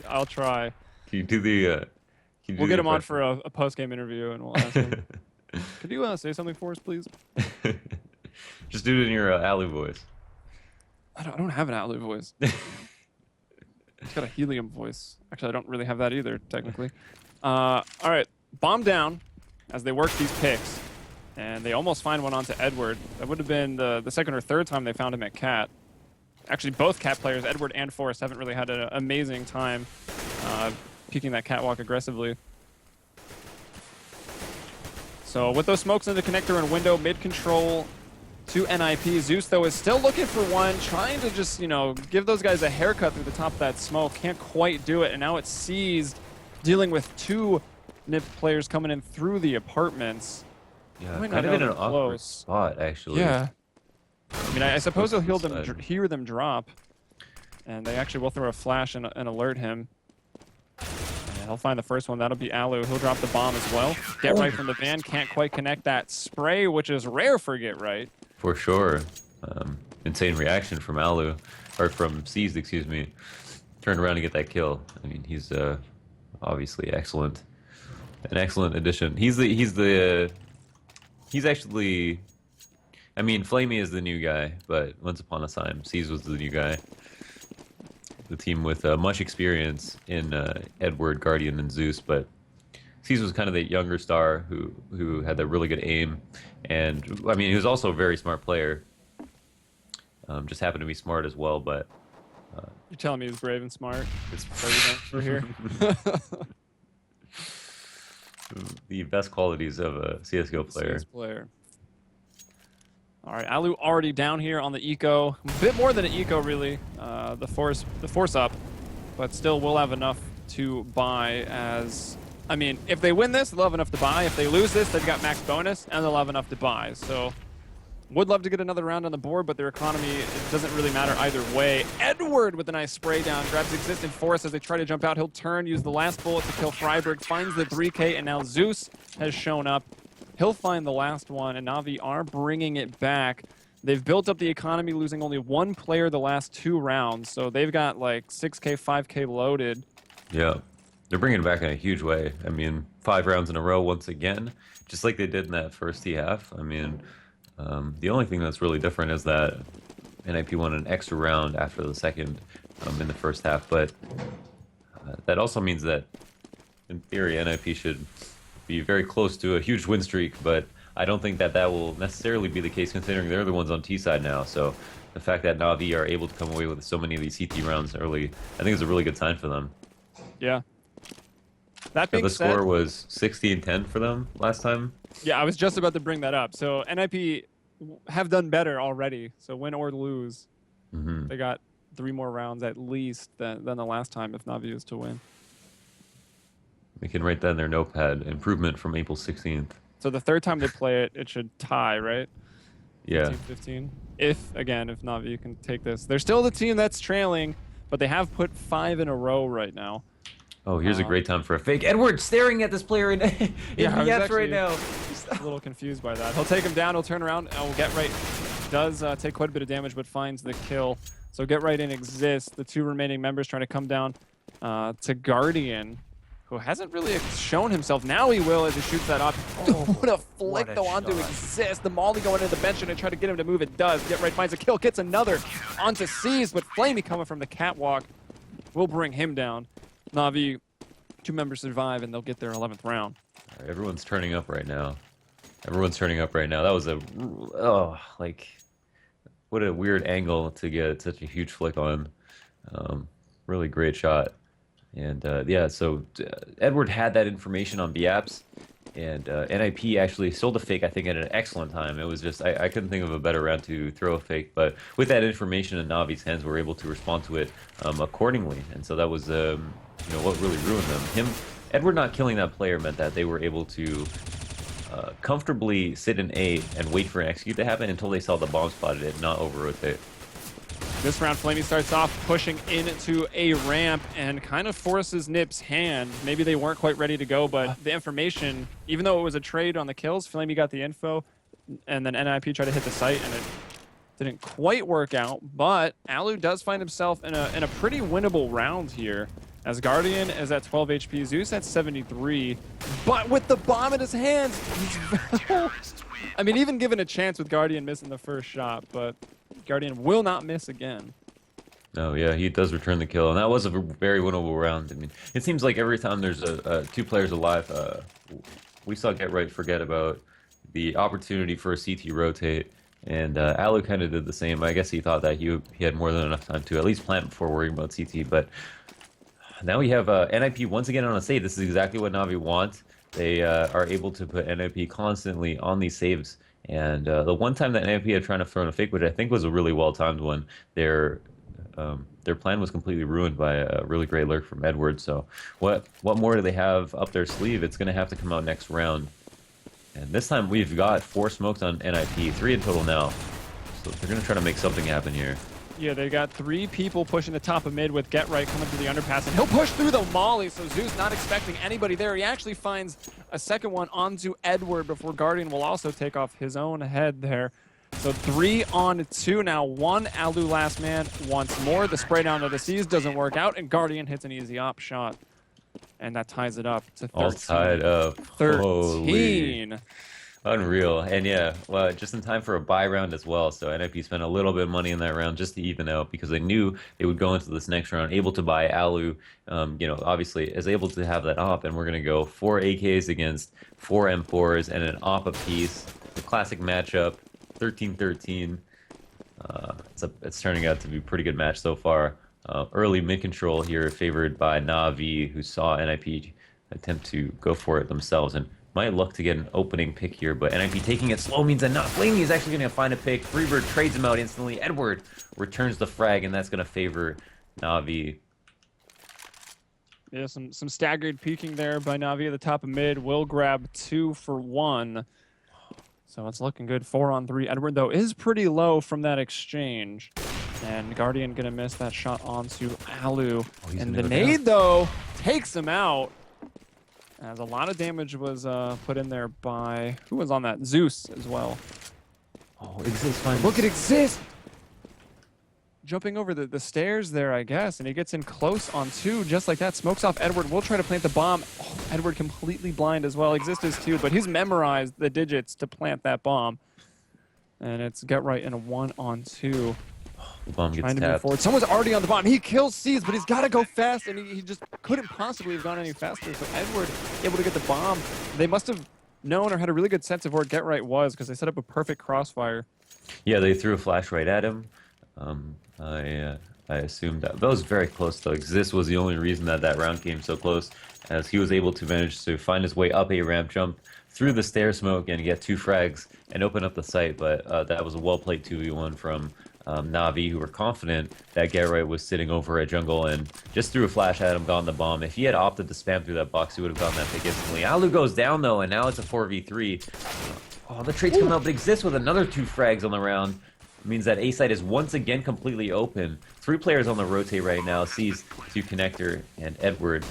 I'll try. Can you do the? We'll get him on for a post-game interview, and we'll ask him. Could you say something for us, please? Just do it in your Alu voice. I don't have an Alu voice. It's got a Helium voice. Actually, I don't really have that either, technically. All right, bomb down as they work these picks. And they almost find one onto Edward. That would have been the second or third time they found him at Cat. Actually, both Cat players, Edward and Forrest, haven't really had an amazing time peeking that catwalk aggressively. So with those smokes in the connector and window, mid-control to NIP. Zeus, though, is still looking for one, trying to just, you know, give those guys a haircut through the top of that smoke. Can't quite do it, and now it's seized, dealing with 2 NIP players coming in through the apartments. Yeah, kind of in an awkward spot, actually. Yeah. I mean, I suppose he'll hear them drop. And they actually will throw a flash and alert him. Yeah, he'll find the first one. That'll be Alu. He'll drop the bomb as well. Get right from the van. Can't quite connect that spray, which is rare for Get Right. For sure. Insane reaction from Alu, or from Seized, excuse me. Turned around to get that kill. I mean, he's obviously excellent. An excellent addition. He's actually, I mean, Flamey is the new guy, but once upon a time, Seized was the new guy. The team with much experience in Edward, Guardian, and Zeus, but Seized was kind of the younger star who had that really good aim, and I mean, he was also a very smart player. Just happened to be smart as well, but You're telling me he's brave and smart? it's We're here. the best qualities of a CS:GO player. CS player. All right, Alu already down here on the eco. A bit more than an eco, really. The force up, but still will have enough to buy. As I mean, if they win this, they'll have enough to buy. If they lose this, they've got max bonus, and they'll have enough to buy. So, would love to get another round on the board, but their economy, it doesn't really matter either way. Edward with a nice spray down, grabs existent force as they try to jump out. He'll turn, use the last bullet to kill Freiberg, finds the 3K, and now Zeus has shown up. He'll find the last one, and Na'Vi are bringing it back. They've built up the economy, losing only one player the last 2 rounds, so they've got like 6K, 5K loaded. Yeah, they're bringing it back in a huge way. I mean, 5 rounds in a row once again, just like they did in that first T-half. I mean, the only thing that's really different is that NIP won an extra round after the second in the first half, but that also means that, in theory, NIP should be very close to a huge win streak, but I don't think that will necessarily be the case considering they're the ones on T side now. So the fact that Na'Vi are able to come away with so many of these CT rounds early, I think is a really good sign for them. Yeah. That being The said, score was 60-10 for them last time. yeah, I was just about to bring that up. So NIP have done better already. So win or lose, they got 3 more rounds at least than the last time if Na'Vi is to win. They can write that in their notepad. Improvement from April 16th. So the third time they play it, it should tie, right? Yeah. 15-15. If Na'Vi can take this. They're still the team that's trailing, but they have put 5 in a row right now. Oh, here's a great time for a fake. Edward staring at this player in Pyjamas right now. A little confused by that. He'll take him down. He'll turn around. Oh, Get Right does take quite a bit of damage, but finds the kill. So Get Right in exists. The 2 remaining members trying to come down to Guardian, who hasn't really shown himself. Now he will as he shoots that off. Oh, what a flick though onto Exist. The Molly going into the bench and try to get him to move. It does. Get Right finds a kill, gets another onto Seized, but Flamey coming from the catwalk will bring him down. Na'Vi, 2 members survive and they'll get their 11th round. Everyone's turning up right now. Everyone's turning up right now. That was like, what a weird angle to get such a huge flick on. Really great shot. And yeah, so Edward had that information on BAPS, and NIP actually sold a fake, I think, at an excellent time. It was just, I couldn't think of a better round to throw a fake, but with that information in Navi's hands, we were able to respond to it accordingly. And so that was, what really ruined them. Edward not killing that player meant that they were able to comfortably sit in A and wait for an execute to happen until they saw the bomb spotted it, not over-rotate. This round, Flamey starts off pushing into a ramp and kind of forces Nip's hand. Maybe they weren't quite ready to go, but the information, even though it was a trade on the kills, Flamey got the info, and then NIP tried to hit the site, and it didn't quite work out. But Alu does find himself in a pretty winnable round here, as Guardian is at 12 HP, Zeus at 73, but with the bomb in his hands, I mean, even given a chance with Guardian missing the first shot, but Guardian will not miss again. Oh yeah, he does return the kill, and that was a very winnable round. I mean, it seems like every time there's 2 players alive, we saw Get Right forget about the opportunity for a CT rotate, and Alu kind of did the same. I guess he thought that he had more than enough time to at least plant before worrying about CT, but now we have NIP once again on a save. This is exactly what Na'Vi want. They are able to put NIP constantly on these saves. And the one time that NIP had trying to throw in a fake, which I think was a really well-timed one, their plan was completely ruined by a really great lurk from Edward. So what more do they have up their sleeve? It's going to have to come out next round. And this time we've got 4 smokes on NIP, 3 in total now. So they're going to try to make something happen here. Yeah, they got 3 people pushing the top of mid with Get Right coming through the underpass, and he'll push through the molly, so Zeus not expecting anybody there. He actually finds a second one onto Edward before Guardian will also take off his own head there. So 3 on 2 now. 1 Alu last man once more. The spray down to the Seas doesn't work out, and Guardian hits an easy op shot. And that ties it up to 13. All tied up. 13. Holy. Unreal. And yeah, well, just in time for a buy round as well. So NIP spent a little bit of money in that round just to even out because they knew they would go into this next round able to buy Alu. You know, obviously is able to have that op, and we're going to go 4 AKs against 4 M4s and an op apiece. The classic matchup, 13-13. It's turning out to be a pretty good match so far. Early mid control here favored by Na'Vi, who saw NIP attempt to go for it themselves and might look to get an opening pick here, but NIP taking it slow means that not Flamey is actually going to find a pick. Freebird trades him out instantly. Edward returns the frag, and that's going to favor Na'Vi. Yeah, some staggered peeking there by Na'Vi at the top of mid. Will grab 2 for 1. So it's looking good. 4 on 3. Edward, though, is pretty low from that exchange. And Guardian going to miss that shot onto Alu. And the nade, though, takes him out. As a lot of damage was put in there by... Who was on that? Zeus as well. Oh, Exist finds... Look at Exist! Jumping over the stairs there, I guess. And he gets in close on 2, just like that. Smokes off Edward. Will try to plant the bomb. Oh, Edward completely blind as well. Exist is too, but he's memorized the digits to plant that bomb. And it's Get Right in a 1 on 2. The bomb gets Trying to tapped. move forward. Someone's already on the bomb. He kills Seas, but he's got to go fast, and he just couldn't possibly have gone any faster. So Edward able to get the bomb. They must have known or had a really good sense of where Get Right was because they set up a perfect crossfire. Yeah, they threw a flash right at him. I assumed that was very close though. Exist was the only reason that round came so close, as he was able to manage to find his way up a ramp, jump through the stair smoke, and get 2 frags and open up the site. But that was a well-played 2v1 from Na'Vi, who were confident that Get Right was sitting over at jungle and just threw a flash at him, gotten the bomb. If he had opted to spam through that box, he would have gotten that pick instantly. Alu goes down though, and now it's a 4v3. Oh, the trade's coming up. But Exist with another 2 frags on the round. Means that A side is once again completely open. 3 players on the rotate right now. Sees to connector and Edward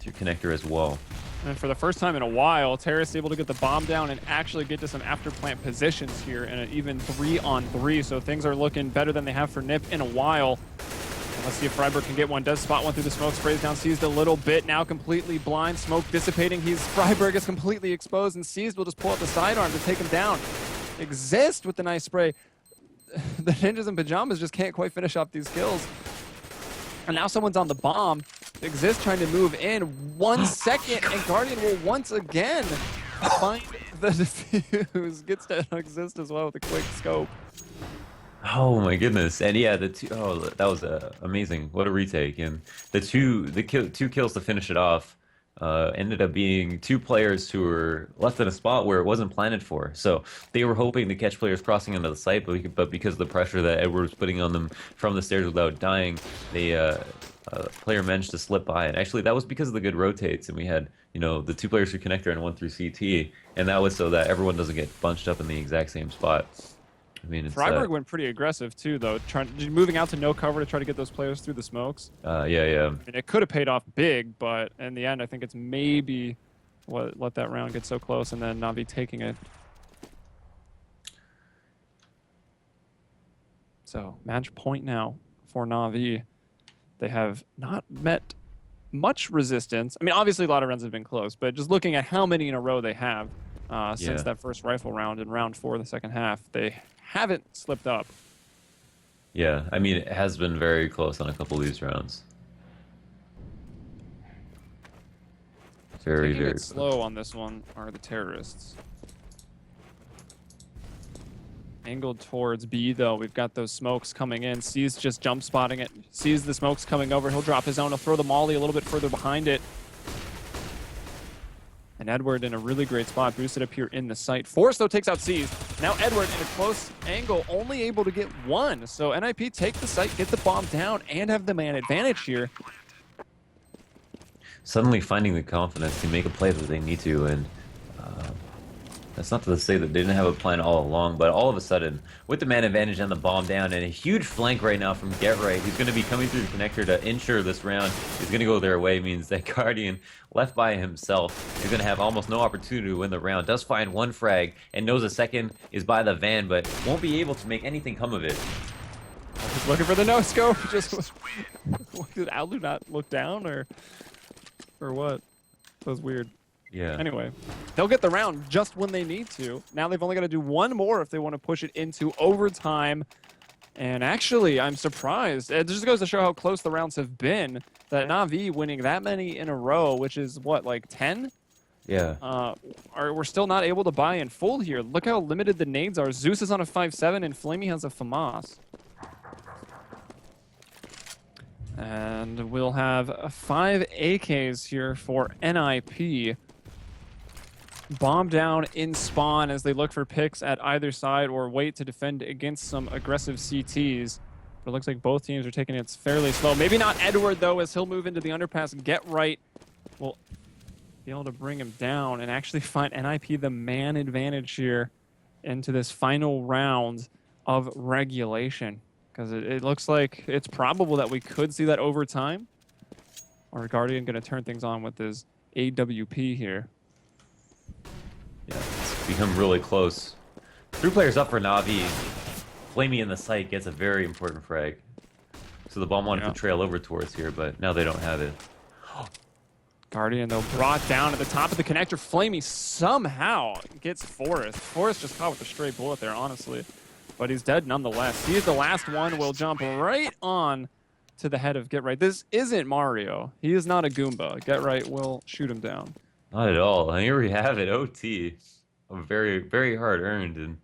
to connector as well. And for the first time in a while, Terrace able to get the bomb down and actually get to some after plant positions here in an even 3 on 3. So things are looking better than they have for Nip in a while. And let's see if Freiburg can get one. Does spot one through the smoke, sprays down Seized a little bit. Now completely blind. Smoke dissipating. Freiburg is completely exposed, and Seized will just pull out the sidearm to take him down. Exist with the nice spray. The Ninjas and Pyjamas just can't quite finish off these kills. And now someone's on the bomb. Exist trying to move in. 1 second, and Guardian will once again find the defuse. Gets to Exist as well with a quick scope. Oh my goodness! And yeah, that was amazing. What a retake! And the two kills to finish it off ended up being 2 players who were left in a spot where it wasn't planted for. So they were hoping to catch players crossing into the site, but because of the pressure that Edward was putting on them from the stairs without dying, they player managed to slip by. And actually, that was because of the good rotates, and we had the 2 players through connector and 1 through CT, and that was so that everyone doesn't get bunched up in the exact same spot. I mean, Freiburg went pretty aggressive too, though, moving out to no cover to try to get those players through the smokes. Yeah. I mean, it could have paid off big, but in the end, I think it's maybe what let that round get so close, and then Na'Vi taking it. So match point now for Na'Vi. They have not met much resistance. I mean, obviously a lot of rounds have been close, but just looking at how many in a row they have since that first rifle round in round 4 of the second half, they haven't slipped up. Yeah, I mean, it has been very close on a couple of these rounds. Very, Taking very it slow on this one are the terrorists. Angled towards B, though. We've got those smokes coming in. Sees just jump spotting it. Sees the smokes coming over. He'll drop his own. He'll throw the molly a little bit further behind it. And Edward in a really great spot, boosted up here in the site. Force, though, takes out Seized. Now Edward in a close angle, only able to get 1. So NIP take the site, get the bomb down, and have the man advantage here. Suddenly finding the confidence to make a play that they need to, and That's not to say that they didn't have a plan all along, but all of a sudden, with the man advantage and the bomb down, and a huge flank right now from Get Right, who's going to be coming through the connector to ensure this round is going to go their way, means that Guardian, left by himself, is going to have almost no opportunity to win the round. Does find one frag, and knows a second is by the van, but won't be able to make anything come of it. Just looking for the no-scope. Just did Alu not look down, or what? That was weird. Yeah. Anyway, they'll get the round just when they need to. Now they've only got to do one more if they want to push it into overtime. And actually, I'm surprised. It just goes to show how close the rounds have been. That Na'Vi winning that many in a row, which is what, like 10? Yeah. We're still not able to buy in full here. Look how limited the nades are. Zeus is on a 5-7 and Flamey has a FAMAS. And we'll have 5 AKs here for NIP. Bomb down in spawn as they look for picks at either side or wait to defend against some aggressive CTs. But it looks like both teams are taking it fairly slow. Maybe not Edward, though, as he'll move into the underpass. Get Right will be able to bring him down and actually find NIP the man advantage here into this final round of regulation. Because it looks like it's probable that we could see that overtime. Or Guardian going to turn things on with his AWP here. Yeah, it's become really close. 3 players up for Na'Vi. Flamey in the site gets a very important frag. So the bomb wanted to trail over towards here, but now they don't have it. Guardian, though, brought down at the top of the connector. Flamey somehow gets Forrest. Forrest just caught with a stray bullet there, honestly. But he's dead nonetheless. He is the last one. Will jump right on to the head of Get Right. This isn't Mario. He is not a Goomba. Get Right will shoot him down. Not at all. And here we have it. OT. Very, very hard earned. And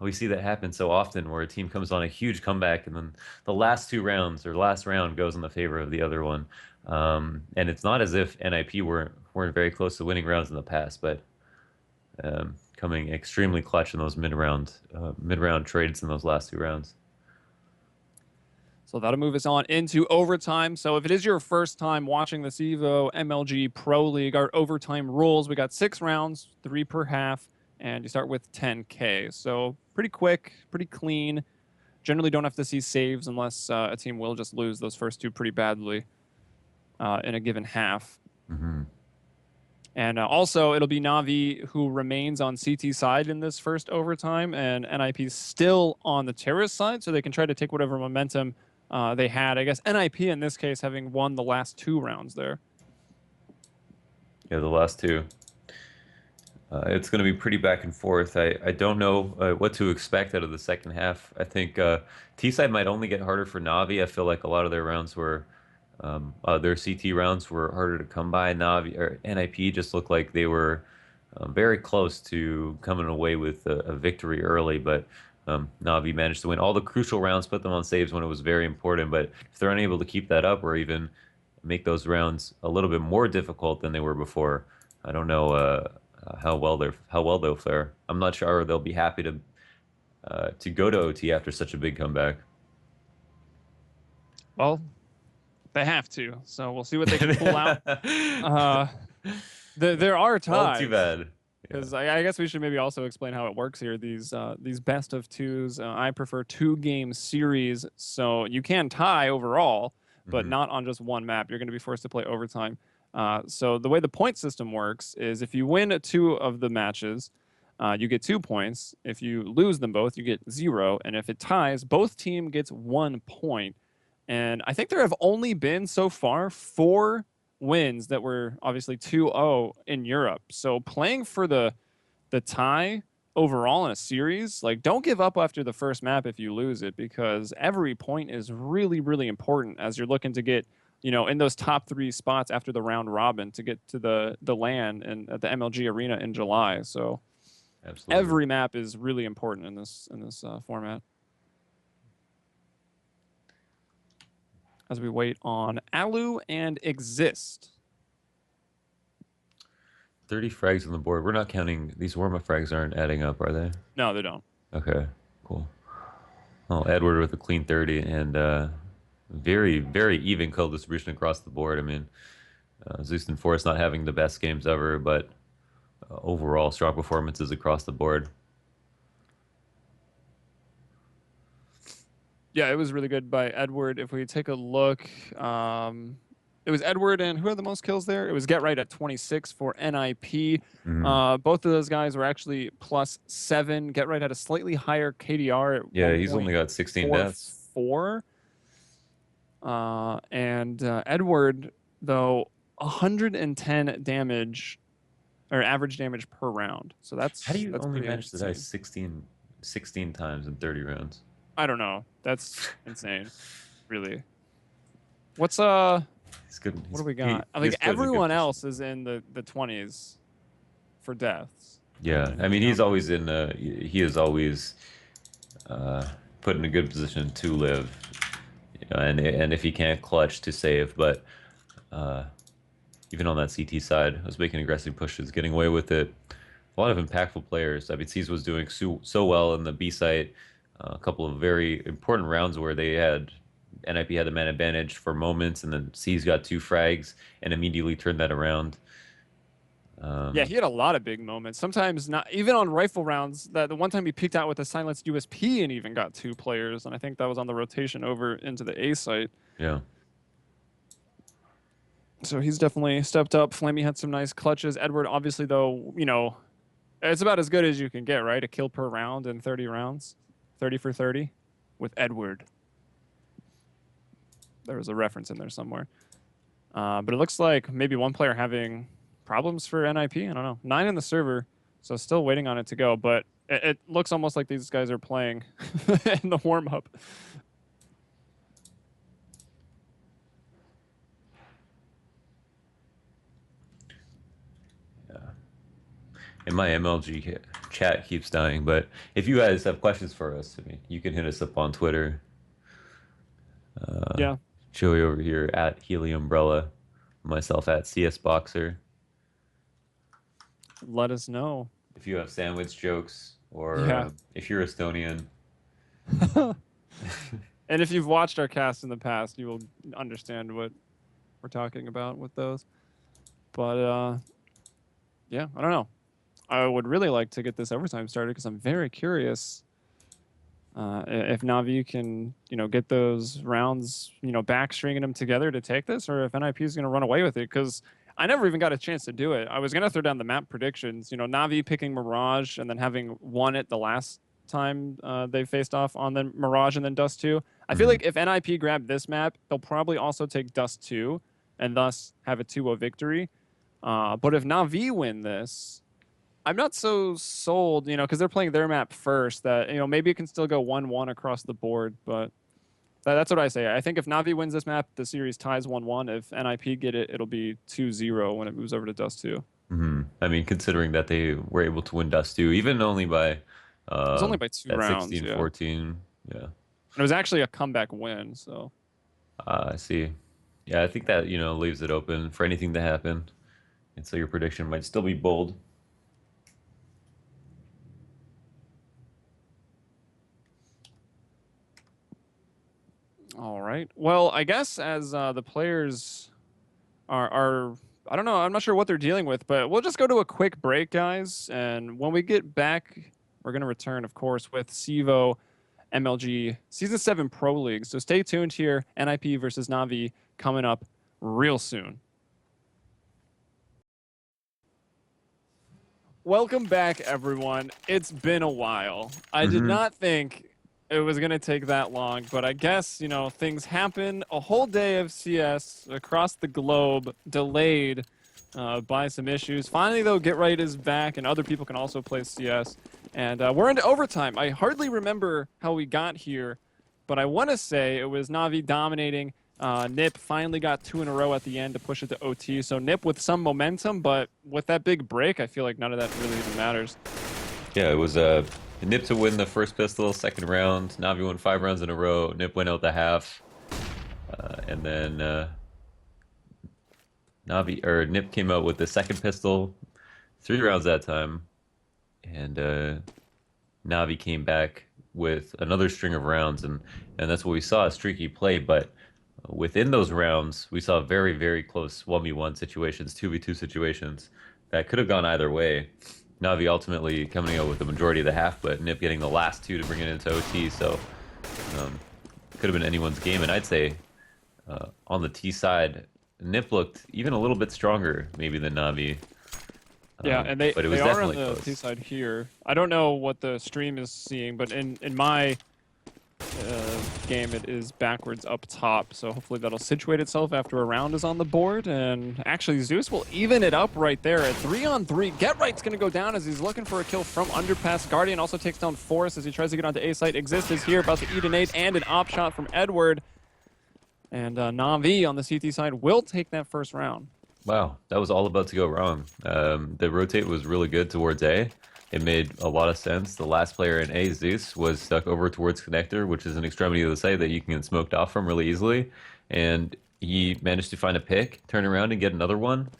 we see that happen so often where a team comes on a huge comeback and then the last 2 rounds or last round goes in the favor of the other one. And it's not as if NIP weren't very close to winning rounds in the past, but coming extremely clutch in those mid-round trades in those last 2 rounds. So that'll move us on into overtime. So if it is your first time watching the CEVO MLG Pro League, our overtime rules, we got 6 rounds, 3 per half, and you start with 10K. So pretty quick, pretty clean. Generally don't have to see saves unless a team will just lose those first 2 pretty badly in a given half. Mm-hmm. And also, it'll be Na'Vi who remains on CT side in this first overtime, and NIP's still on the terrorist side, so they can try to take whatever momentum they had. I guess NIP in this case having won the last 2 rounds there. Yeah, the last 2. It's going to be pretty back and forth. I don't know what to expect out of the second half. I think T-side might only get harder for Na'Vi. I feel like a lot of their rounds were, their CT rounds were harder to come by. Na'Vi or NIP just looked like they were very close to coming away with a victory early, but Na'Vi managed to win all the crucial rounds, put them on saves when it was very important. But if they're unable to keep that up or even make those rounds a little bit more difficult than they were before, I don't know how well they'll fare. I'm not sure they'll be happy to go to OT after such a big comeback. Well, they have to, so we'll see what they can pull out. There are ties. Oh, too bad. Because I guess we should maybe also explain how it works here. These best of 2s, I prefer 2-game series, so you can tie overall, but not on just one map. You're going to be forced to play overtime. So the way the point system works is if you win 2 of the matches, you get 2 points. If you lose them both, you get 0. And if it ties, both team gets 1 point. And I think there have only been so far 4 wins that were obviously 2-0 in Europe. So playing for the tie overall in a series, like, don't give up after the first map if you lose it, because every point is really, really important as you're looking to get, in those top 3 spots after the round robin to get to the LAN and at the MLG arena in July. So absolutely, every map is really important in this format. As we wait on Alu and Exist. 30 frags on the board. We're not counting, these warm-up frags aren't adding up, are they? No, they don't. Okay, cool. Well, Edward with a clean 30 and very, very even kill distribution across the board. I mean, Zeus and Forrest not having the best games ever, but overall strong performances across the board. Yeah, it was really good by Edward. If we take a look, it was Edward and who had the most kills there? It was Get Right at 26 for NIP. Hmm. Both of those guys were actually +7. Get Right had a slightly higher KDR at Yeah, he's only got 16 deaths. 1.44. And Edward, though, 110 damage or average damage per round. So How do you that's only pretty manage to die insane. 16 times in 30 rounds? I don't know. That's insane, really. What's He's good. what do we He got? I think is good in a good everyone position. else is in the 20s for deaths. Yeah, I mean he's always in. He is always uh, put in a good position to live, and if he can't clutch to save, but uh, even on that CT side, I was making aggressive pushes, getting away with it. A lot of impactful players. I mean, C's was doing so well in the B site. A couple of very important rounds where they had NIP had the man advantage for moments, and then C's got 2 frags and immediately turned that around. Yeah, Um, he had a lot of big moments. Sometimes not even on rifle rounds. That the one time he peeked out with a silenced USP and even got 2 players, and I think that was on the rotation over into the A site. yeah. So he's definitely stepped up. Flammy had some nice clutches. Edward, obviously, though, it's about as good as you can get, right? A kill per round in 30 rounds, 30 for 30 with Edward. There was a reference in there somewhere. But it looks like maybe one player having problems for NIP. I don't know. 9 in the server, so still waiting on it to go. But it looks almost like these guys are playing in the warm up. And my MLG chat keeps dying, but if you guys have questions for us, I mean, you can hit us up on Twitter. Yeah, Joey over here at Helium Umbrella, myself at CS Boxer. let us know. If you have sandwich jokes or Yeah. if you're Estonian, And if you've watched our cast in the past, you will understand what we're talking about with those. But yeah, I don't know. I would really like to get this overtime started because I'm very curious if Navi can, get those rounds, back stringing them together to take this, or if NIP is going to run away with it. Because I never even got a chance to do it. I was going to throw down the map predictions, Navi picking Mirage and then having won it the last time they faced off on the Mirage and then Dust 2. I feel mhm. like if NIP grab this map, they'll probably also take Dust 2 and thus have a 2-0 victory. But if Navi win this, I'm not so sold, because they're playing their map first, that, maybe it can still go 1-1 across the board. But that's what I say. I think if Navi wins this map, the series ties 1-1. If NIP get it, it'll be 2-0 when it moves over to Dust 2. It I mean, considering that they were able to win Dust 2, even only by was only by 2 rounds, that yeah. 16-14, yeah. And it was actually a comeback win, so. I see. Yeah, I think that, leaves it open for anything to happen. And so your prediction might still be bold. All right. Well, I guess as the players are, I don't know, I'm not sure what they're dealing with, but we'll just go to a quick break, guys. And when we get back, we're going to return, of course, with CEVO MLG Season 7 Pro League. So stay tuned here. NIP versus Navi coming up real soon. Welcome back, everyone. It's been a while. I did Hmm. not think it was going to take that long, but I guess, things happen. A whole day of CS across the globe delayed by some issues. Finally, though, Get Right is back, and other people can also play CS. And we're into overtime. I hardly remember how we got here, but I want to say it was Navi dominating. Nip finally got 2 in a row at the end to push it to OT. So Nip with some momentum, but with that big break, I feel like none of that really even matters. Yeah, it was Nip to win the first pistol, second round. Navi won 5 rounds in a row. Nip went out the half. And then Nip came out with the second pistol, 3 rounds that time. And Navi came back with another string of rounds, and that's what we saw, a streaky play. But within those rounds, we saw very, very close 1v1 situations, 2v2 situations that could have gone either way. Navi ultimately coming out with the majority of the half, but Nip getting the last two to bring it into OT. So could have been anyone's game. And I'd say on the T side, Nip looked even a little bit stronger maybe than Navi. Yeah, and but it was they are definitely on the close. T side here. I don't know what the stream is seeing, but in my game, it is backwards up top. So hopefully that'll situate itself after a round is on the board. And actually, Zeus will even it up right there at 3-on-3. Get Right's going to go down as he's looking for a kill from Underpass. Guardian also takes down Forrest as he tries to get onto A site. Exist is here, about to eat a nade and an op shot from Edward. And Navi on the CT side will take that first round. Wow, that was all about to go wrong. The rotate was really good towards A. It made a lot of sense. The last player in A, Zeus, was stuck over towards Connector, which is an extremity of the site that you can get smoked off from really easily. And he managed to find a pick, turn around and get another one,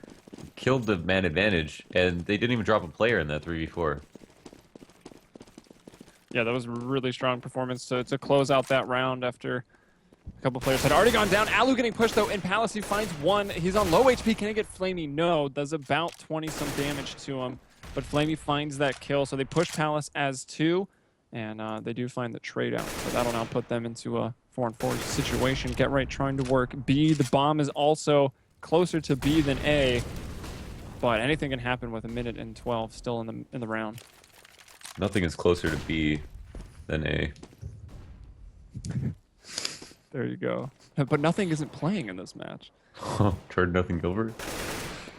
killed the man advantage, and they didn't even drop a player in that 3v4. Yeah, that was a really strong performance to close out that round after a couple players had already gone down. Alu getting pushed, though, in Palace. He finds one. He's on low HP. Can he get Flamey? No. Does about 20-some damage to him. But Flamey finds that kill, so they push Palace as 2. And they do find the trade out. So that'll now put them into a 4-on-4 situation. Get Right trying to work B. The bomb is also closer to B than A. But anything can happen with 1:12 still in the round. Nothing is closer to B than A. There you go. But nothing isn't playing in this match. Turned nothing Gilbert.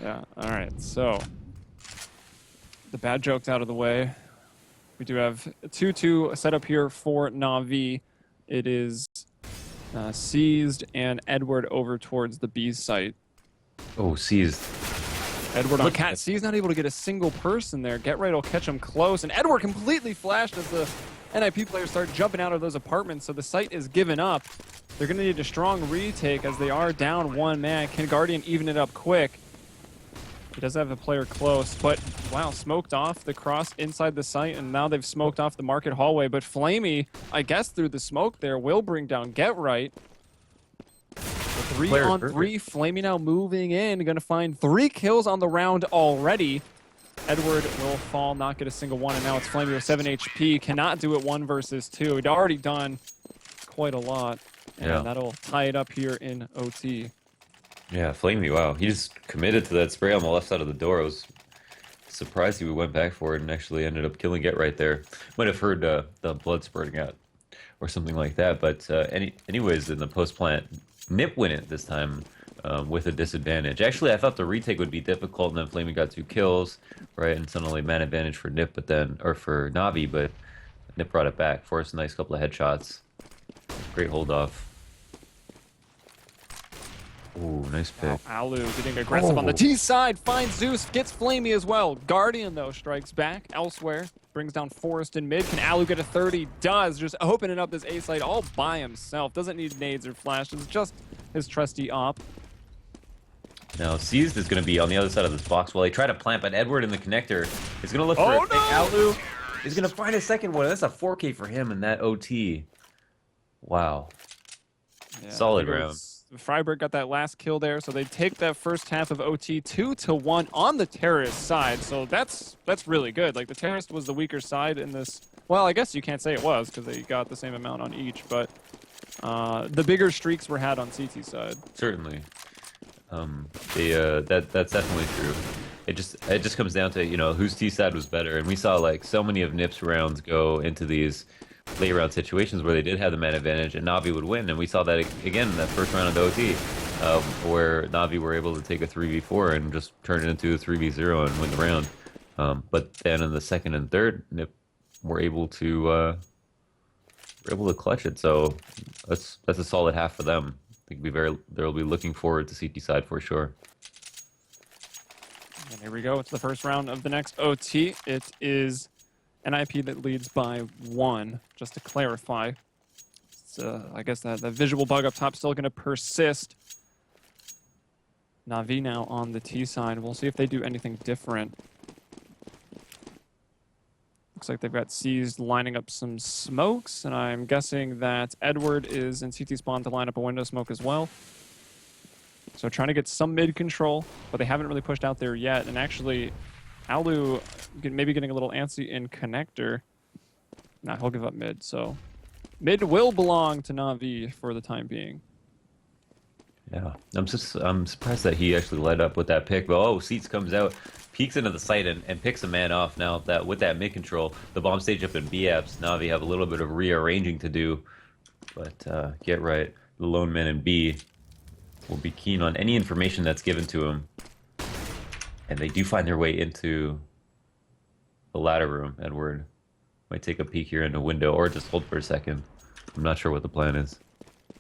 Yeah, all right. So the bad joke's out of the way. We do have a 2-2 set up here for Navi. It is Seized and Edward over towards the B site. Oh, Seized. Edward on Cat. C's not able to get a single person there. Get Right will catch him close. And Edward completely flashed as the NIP players start jumping out of those apartments. So the site is given up. They're going to need a strong retake as they are down one man. Can Guardian even it up quick? He does have a player close, but wow, smoked off the cross inside the site, and now they've smoked off the market hallway. But Flamey, I guess through the smoke there, will bring down Get Right. 3-on-3, Flamey now moving in, going to find 3 kills on the round already. Edward will fall, not get a single one, and now it's Flamey with 7 HP. Cannot do it 1 versus 2. He'd already done quite a lot, and that'll tie it up here in OT. Yeah, Flamey, wow. He just committed to that spray on the left side of the door. I was surprised he went back for it and actually ended up killing Get Right there. Might have heard the blood spurting out or something like that. But anyways, in the post-plant, Nip win it this time with a disadvantage. Actually, I thought the retake would be difficult, and then Flamey got 2 kills, right? And suddenly man advantage for Nip, or for Navi, but Nip brought it back. Forced a nice couple of headshots. Great hold off. Ooh, nice pick. Alu getting aggressive on the T side, finds Zeus, gets Flamey as well. Guardian, though, strikes back elsewhere, brings down Forrest in mid. Can Alu get a 30? Does, just opening up this A site all by himself. Doesn't need nades or flashes, just his trusty op. Now, Seized is going to be on the other side of this box while they try to plant, but Edward in the connector is going to look for a pick. Alu is going to find a second one. That's a 4K for him in that OT. Wow. Yeah, solid round. Freiburg got that last kill there, so they take that first half of OT 2-1 on the terrorist side. So that's really good. Like, the terrorist was the weaker side in this. Well, I guess you can't say it was because they got the same amount on each, but the bigger streaks were had on CT side. Certainly. That's definitely true. It just comes down to, you know, whose T side was better, and we saw like so many of Nip's rounds go into these late round situations where they did have the man advantage and Navi would win, and we saw that again in that first round of the OT, where Navi were able to take a 3v4 and just turn it into a 3v0 and win the round. But then in the second and third, Nip were able to clutch it. So that's a solid half for them. I think they'll be looking forward to CT side for sure. And here we go. It's the first round of the next OT. It is NIP that leads by 1, just to clarify. I guess that visual bug up top still going to persist. Navi now on the T side. We'll see if they do anything different. Looks like they've got Seized lining up some smokes, and I'm guessing that Edward is in CT spawn to line up a window smoke as well. So trying to get some mid control, but they haven't really pushed out there yet. And actually, Alu maybe getting a little antsy in connector. Nah, he'll give up mid. So mid will belong to Na'Vi for the time being. Yeah, I'm surprised that he actually led up with that pick. But oh, Seats comes out, peeks into the site and picks a man off. Now that with that mid control, the bomb stage up in B-apps, Na'Vi have a little bit of rearranging to do. But get right, the lone man in B will be keen on any information that's given to him. And they do find their way into the ladder room. Edward might take a peek here in the window or just hold for a second. I'm not sure what the plan is.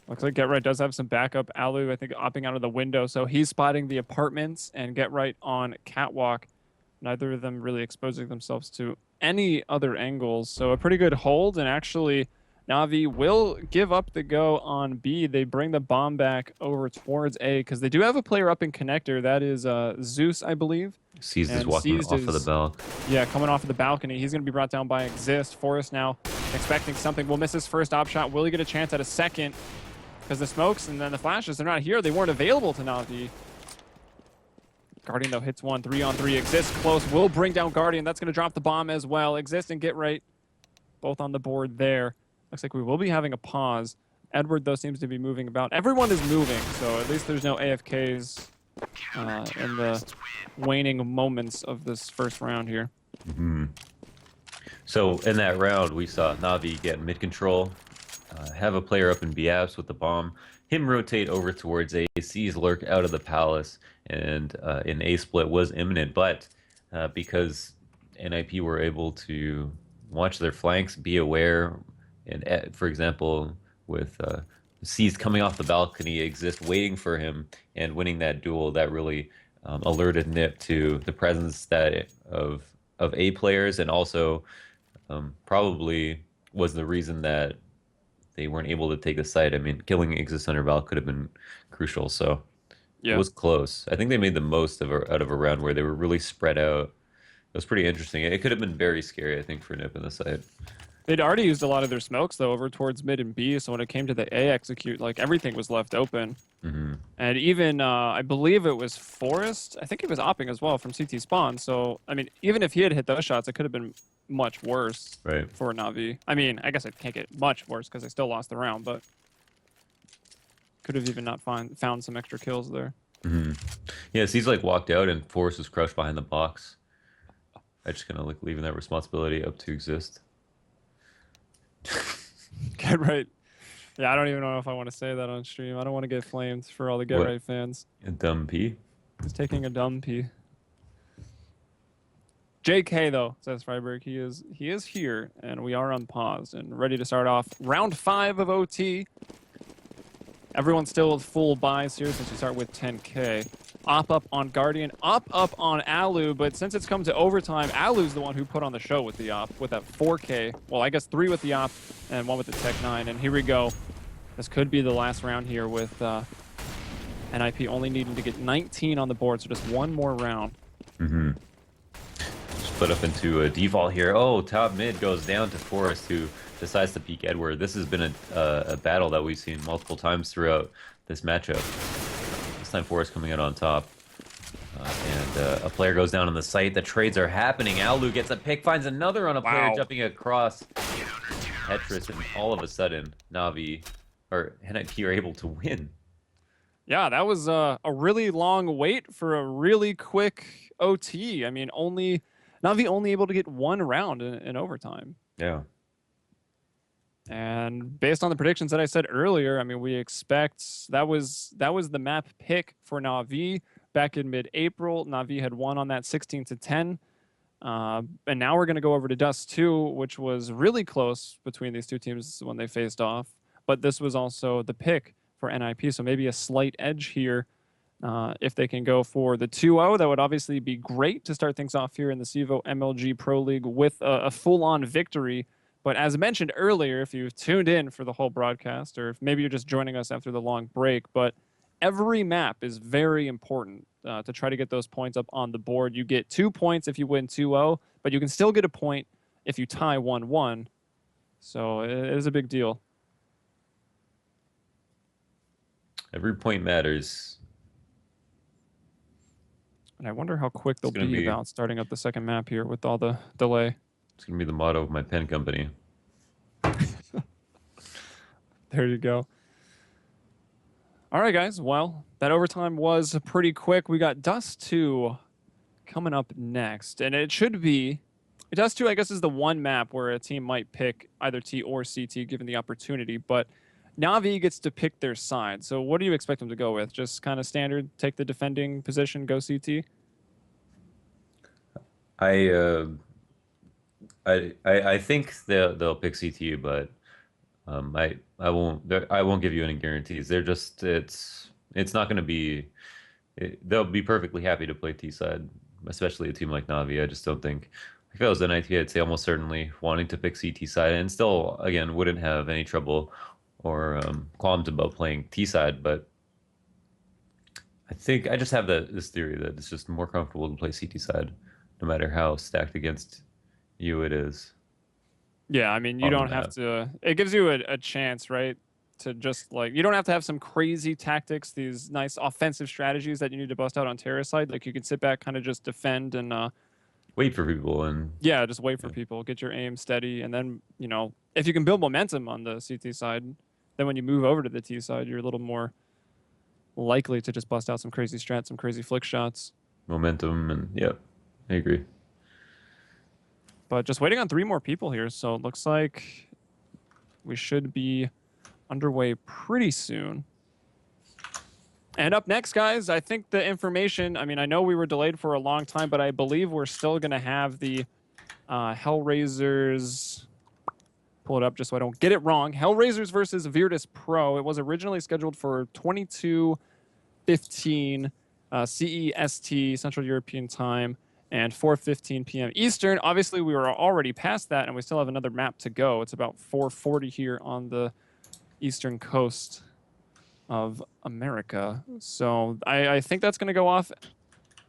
Looks like Get Right does have some backup. Alu, I think, opting out of the window. So he's spotting the apartments and Get Right on catwalk. Neither of them really exposing themselves to any other angles. So a pretty good hold. And actually, Na'Vi will give up the go on B. They bring the bomb back over towards A because they do have a player up in connector. That is Zeus, I believe. Seized is walking off of the balcony. Yeah, coming off of the balcony. He's going to be brought down by Exist. Forrest now expecting something. Will miss his first op shot. Will he get a chance at a second? Because the smokes and then the flashes, they're not here. They weren't available to Na'Vi. Guardian, though, hits one. 3-on-3. Exist close. Will bring down Guardian. That's going to drop the bomb as well. Exist and Get Right both on the board there. Looks like we will be having a pause. Edward, though, seems to be moving about. Everyone is moving, so at least there's no AFKs in the waning moments of this first round here. Mm-hmm. So in that round, we saw Na'Vi get mid control, have a player up in B-apps with the bomb, him rotate over towards A, sees Lurk out of the palace, and an A split was imminent, but because NIP were able to watch their flanks, be aware, and for example, with C's coming off the balcony, Exist waiting for him and winning that duel, that really alerted Nip to the presence of A players, and also probably was the reason that they weren't able to take the site. I mean, killing Exist under Val could have been crucial, so yeah. It was close. I think they made the most out of a round where they were really spread out. It was pretty interesting. It could have been very scary, I think, for Nip in the site. They'd already used a lot of their smokes, though, over towards mid and B, so when it came to the A execute, like, everything was left open. Mm-hmm. And even, I believe it was Forrest, I think he was opping as well from CT spawn, so, I mean, even if he had hit those shots, it could have been much worse for Na'Vi. I mean, I guess it can't get much worse, because they still lost the round, but could have even not found some extra kills there. Mm-hmm. Yeah, so he's, like, walked out, and Forrest was crouched behind the box. I just kind of, like, leaving that responsibility up to Exist. Get Right. Yeah, I don't even know if I want to say that on stream. I don't want to get flamed for all the Get Right fans. A dumb P? He's taking a dumb P. JK, though, says Freiberg. He is here, and we are unpaused and ready to start off round 5 of OT. Everyone's still full buys here since we start with 10K. Up on Guardian, up on Alu, but since it's come to overtime, Alu's the one who put on the show with the op, with that 4K. Well, I guess 3 with the op and 1 with the Tech 9, and here we go. This could be the last round here with NIP only needing to get 19 on the board, so just one more round. Mm-hmm. Split up into a default here. Oh, top mid goes down to Forrest, who decides to peek Edward. This has been a battle that we've seen multiple times throughout this matchup. This time Forrest coming out on top. And a player goes down on the site. The trades are happening. Alu gets a pick, finds another on a player jumping across Tetris, and all of a sudden, Na'Vi, or NIP, are able to win. Yeah, that was a really long wait for a really quick OT. I mean, Na'Vi only able to get one round in overtime. Yeah. And based on the predictions that I said earlier, I mean, we expect that was the map pick for Na'Vi back in mid-April. Na'Vi had won on that 16-10. And now we're going to go over to Dust 2, which was really close between these two teams when they faced off. But this was also the pick for NIP, so maybe a slight edge here. If they can go for the 2-0, that would obviously be great to start things off here in the CEVO MLG Pro League with a full-on victory. But as mentioned earlier, if you've tuned in for the whole broadcast, or if maybe you're just joining us after the long break, but every map is very important to try to get those points up on the board. You get 2 points if you win 2-0, but you can still get a point if you tie 1-1. So it is a big deal. Every point matters. And I wonder how quick It's they'll gonna be be about starting up the second map here with all the delay. it's gonna be the motto of my pen company. There you go. All right, guys. Well, that overtime was pretty quick. We got Dust 2 coming up next. And it should be... Dust 2, I guess, is the one map where a team might pick either T or CT given the opportunity. But Na'Vi gets to pick their side. So what do you expect them to go with? Just kind of standard, take the defending position, go CT? I uh, I think they'll pick CT, but I won't give you any guarantees. They're just it's not going to be. They'll be perfectly happy to play T side, especially a team like Navi. I just don't think. If I was NIT, I'd say almost certainly wanting to pick CT side, and still again wouldn't have any trouble or qualms about playing T side. But I think I just have this theory that it's just more comfortable to play CT side, no matter how stacked against you it is Yeah, I mean, you on the don't have map. to. It gives you a chance, right? To just like, you don't have to have some crazy tactics, these nice offensive strategies that you need to bust out on Terra's side. Like, you can sit back, kind of just defend and, Wait for people and yeah, just wait for yeah, people, get your aim steady. And then, if you can build momentum on the CT side, then when you move over to the T side, you're a little more likely to just bust out some crazy strats, some crazy flick shots. momentum and yeah, I agree. But just waiting on 3 more people here. So it looks like we should be underway pretty soon. And up next, guys, I think the information, I mean, I know we were delayed for a long time, but I believe we're still going to have the Hellraisers. Pull it up just so I don't get it wrong. Hellraisers versus Virtus Pro. It was originally scheduled for 22:15 CEST, Central European Time, and 4:15 p.m. Eastern. Obviously, we were already past that, and we still have another map to go. It's about 4:40 here on the eastern coast of America. So I think that's going to go off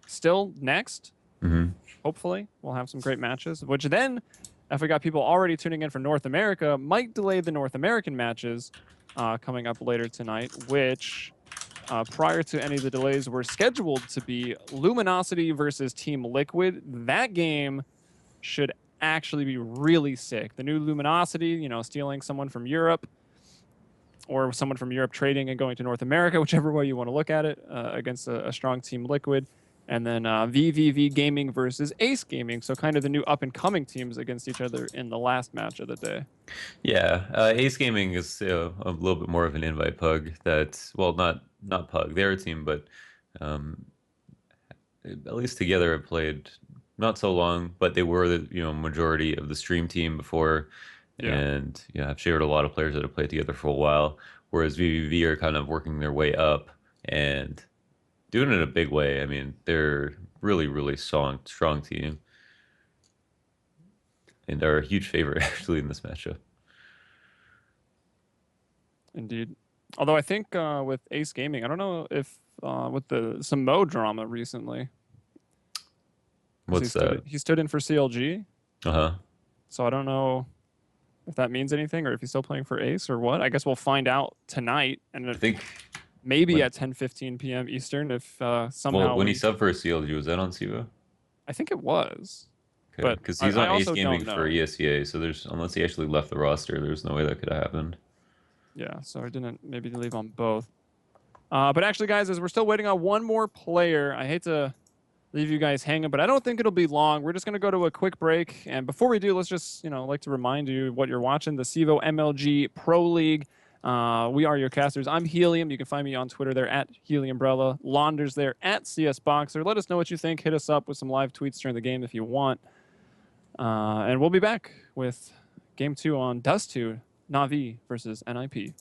still next. Hmm. Hopefully, we'll have some great matches, which then, if we got people already tuning in for North America, might delay the North American matches coming up later tonight, which prior to any of the delays were scheduled to be Luminosity versus Team Liquid. That game should actually be really sick. The new Luminosity, stealing someone from Europe, or someone from Europe trading and going to North America, whichever way you want to look at it, against a strong Team Liquid. And then VVV Gaming versus Ace Gaming. So kind of the new up-and-coming teams against each other in the last match of the day. Yeah, Ace Gaming is a little bit more of an invite pug. That's well, not pug. They're a team, but um, at least together have played not so long. But they were the majority of the stream team before, Yeah. and I've shared a lot of players that have played together for a while. Whereas VVV are kind of working their way up and doing it in a big way. I mean, they're really, really strong team, and are a huge favorite actually in this matchup. Indeed. Although I think with Ace Gaming, I don't know if with some Mo drama recently, 'cause What's that? he stood in for CLG. Uh-huh. So I don't know if that means anything or if he's still playing for Ace or what. I guess we'll find out tonight, and I think maybe when at 10:15 p.m. Eastern if well somehow when he subbed for CLG, was that on CEVO? I think it was, Okay, but because he's I on Ace also don't Gaming for know. ESEA, so there's unless he actually left the roster, there's no way that could have happened. Yeah, so I didn't maybe leave on both. But actually, guys, as we're still waiting on one more player, I hate to leave you guys hanging, but I don't think it'll be long. We're just going to go to a quick break. And before we do, let's just, like to remind you what you're watching, the CEVO MLG Pro League. We are your casters. I'm Helium. You can find me on Twitter there at Heliumbrella. Launders there at CSBoxer. Let us know what you think. Hit us up with some live tweets during the game if you want. And we'll be back with Game 2 on Dust 2, Na'Vi versus NIP.